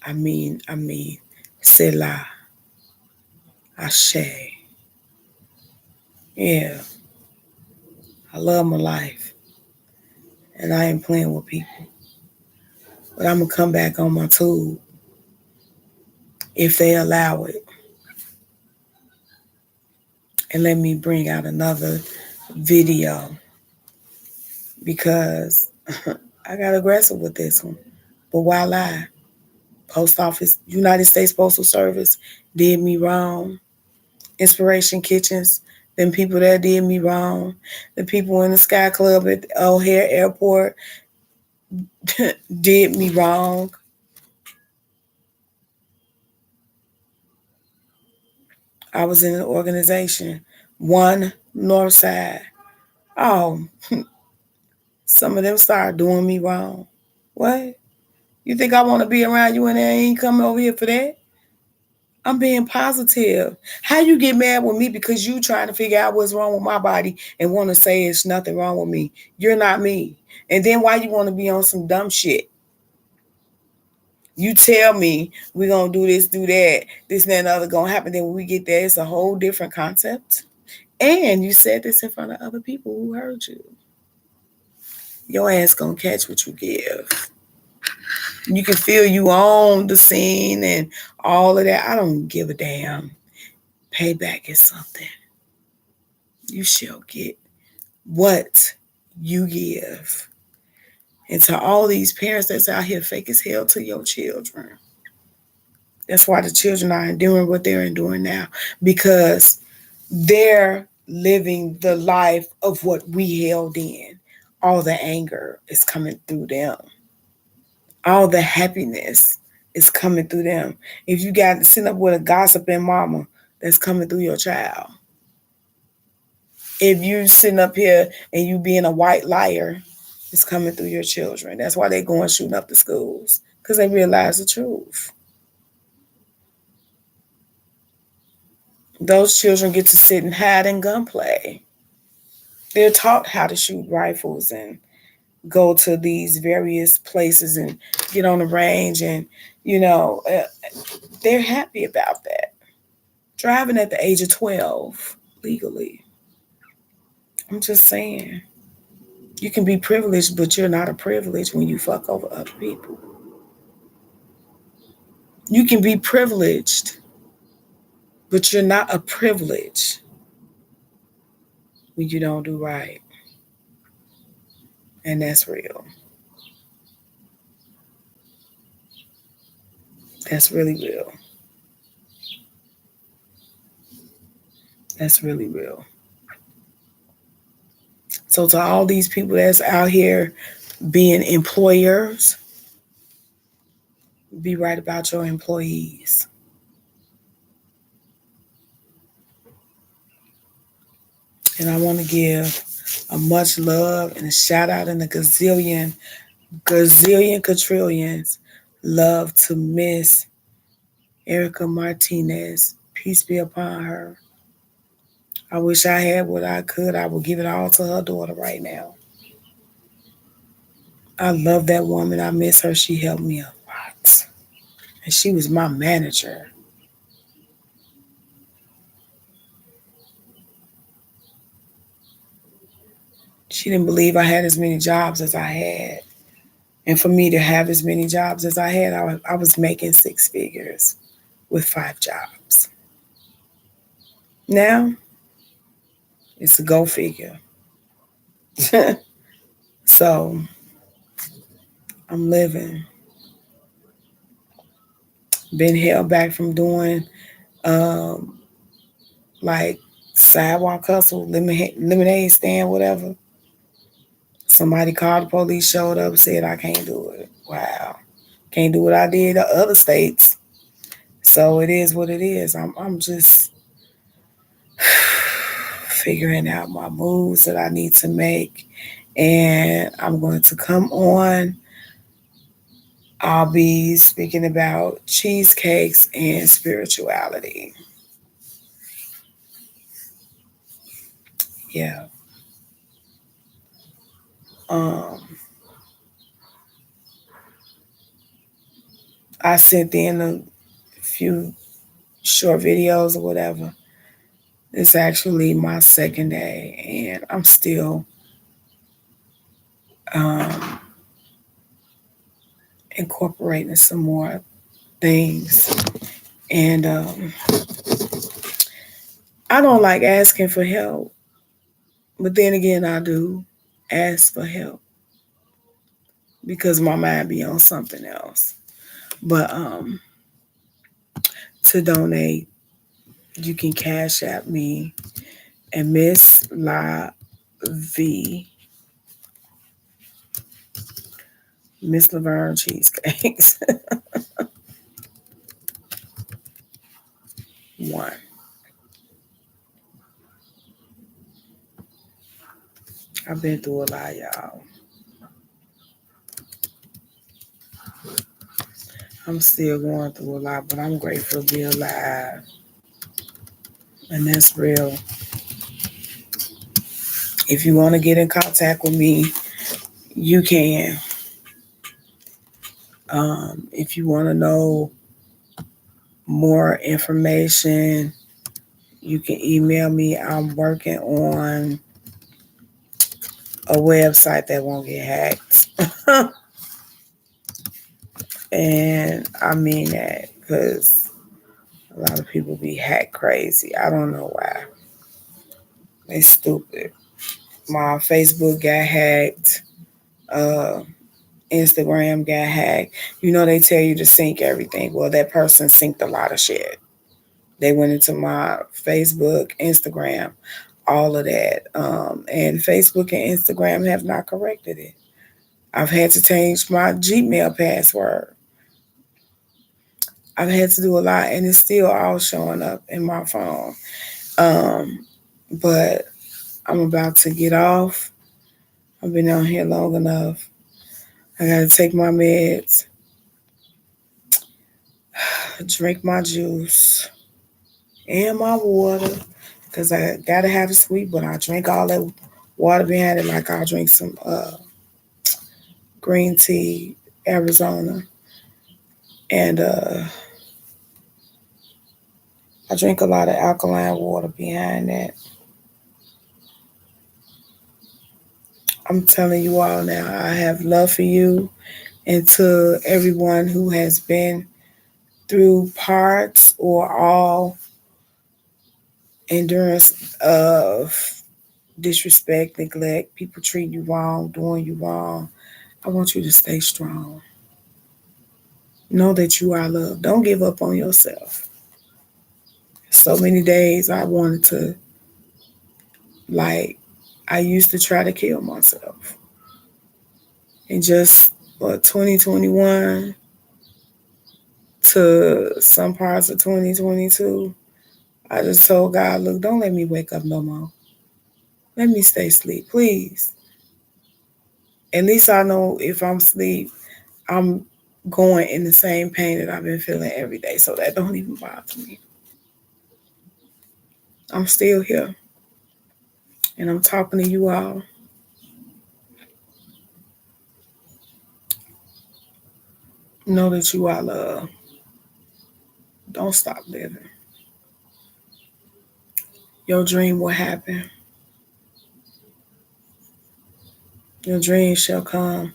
Selah, Ashe. Yeah, I love my life. And I ain't playing with people. But I'm going to come back on my tube if they allow it. And let me bring out another video because I got aggressive with this one. But why lie? Post Office, United States Postal Service did me wrong. Inspiration Kitchens, them people that did me wrong. The people in the Sky Club at O'Hare Airport did me wrong. I was in an organization, One Northside. Oh, some of them started doing me wrong. What? You think I want to be around you and I ain't coming over here for that? I'm being positive. How you get mad with me because you trying to figure out what's wrong with my body and want to say it's nothing wrong with me? You're not me. And then why you want to be on some dumb shit? You tell me we're gonna do this, do that, this and that and other gonna happen. Then when we get there, it's a whole different concept. And you said this in front of other people who heard you. Your ass gonna catch what you give. You can feel you on the scene and all of that. I don't give a damn. Payback is something. You shall get what you give. And to all these parents that's out here fake as hell to your children. That's why the children are enduring what they're enduring now. Because they're living the life of what we held in. All the anger is coming through them. All the happiness is coming through them. If you got to sit up with a gossiping mama, that's coming through your child. If you sitting up here and you being a white liar, it's coming through your children. That's why they going shooting up the schools, because they realize the truth. Those children get to sit and hide in gunplay. They're taught how to shoot rifles and go to these various places and get on the range, and they're happy about that. Driving at the age of 12 legally. I'm just saying. You can be privileged, but you're not a privilege when you fuck over other people. You can be privileged, but you're not a privilege when you don't do right. And that's real. That's really real. That's really real. So to all these people that's out here being employers, be right about your employees. And I want to give a much love and a shout out and a gazillion quadrillions love to Miss Erica Martinez. Peace be upon her. I wish I had what I could. I would give it all to her daughter right now. I love that woman. I miss her. She helped me a lot. And she was my manager. She didn't believe I had as many jobs as I had. And for me to have as many jobs as I had, I was making 6 figures with 5 jobs. Now, it's a go figure. So, I'm living. Been held back from doing um, like sidewalk hustle, lemonade stand, whatever. Somebody called the police, showed up, said I can't do it. Wow. Can't do what I did in other states. So it is what it is. I'm just figuring out my moves that I need to make. And I'm going to come on. I'll be speaking about cheesecakes and spirituality. Yeah. Um, I sent in a few short videos or whatever. It's actually my second day, and I'm still um, incorporating some more things. And I don't like asking for help, but then again, I do ask for help because my mind be on something else. But to donate, you can cash at me and Miss La V, Miss Laverne Cheesecakes. One. I've been through a lot, y'all. I'm still going through a lot, but I'm grateful to be alive. And that's real. If you want to get in contact with me, you can. If you want to know more information, you can email me. I'm working on a website that won't get hacked. And I mean that because a lot of people be hack crazy. I don't know why. They stupid. My Facebook got hacked. Uh, Instagram got hacked. You know they tell you to sync everything. Well, that person synced a lot of shit. They went into my Facebook, Instagram, all of that. And Facebook and Instagram have not corrected it. I've had to change my Gmail password. I've had to do a lot, and it's still all showing up in my phone. Um, but I'm about to get off. I've been on here long enough. I gotta take my meds, drink my juice and my water, because I gotta have it sweet. But I drink all that water behind it, like I'll drink some green tea, Arizona, and I drink a lot of alkaline water behind that. I'm telling you all now, I have love for you and to everyone who has been through parts or all endurance of disrespect, neglect, people treating you wrong, doing you wrong. I want you to stay strong. Know that you are loved. Don't give up on yourself. So many days I wanted to, like, I used to try to kill myself. And just, 2021 to some parts of 2022, I just told God, look, don't let me wake up no more. Let me stay asleep, please. At least I know if I'm asleep, I'm going in the same pain that I've been feeling every day. So that don't even bother me. I'm still here and I'm talking to you all. Know that you are loved. Don't stop living. Your dream will happen. Your dream shall come.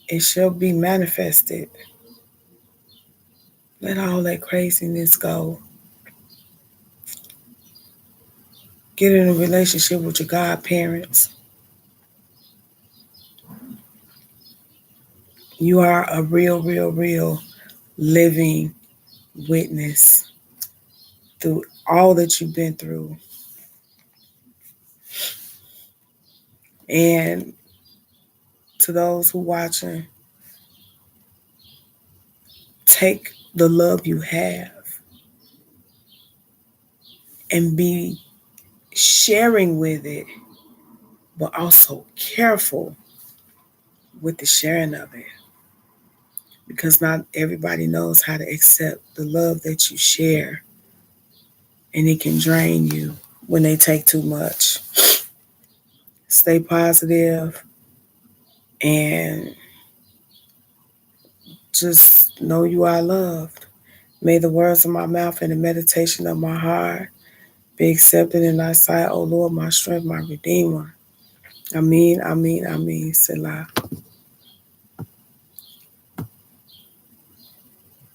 It shall be manifested. Let all that craziness go. Get in a relationship with your godparents. You are a real, real, real living witness through all that you've been through. And to those who watching, take the love you have and be sharing with it, but also careful with the sharing of it. Because not everybody knows how to accept the love that you share, and it can drain you when they take too much. Stay positive and just know you are loved. May the words of my mouth and the meditation of my heart be accepted in thy sight, O Lord, my strength, my redeemer. Amen, amen, amen. Selah.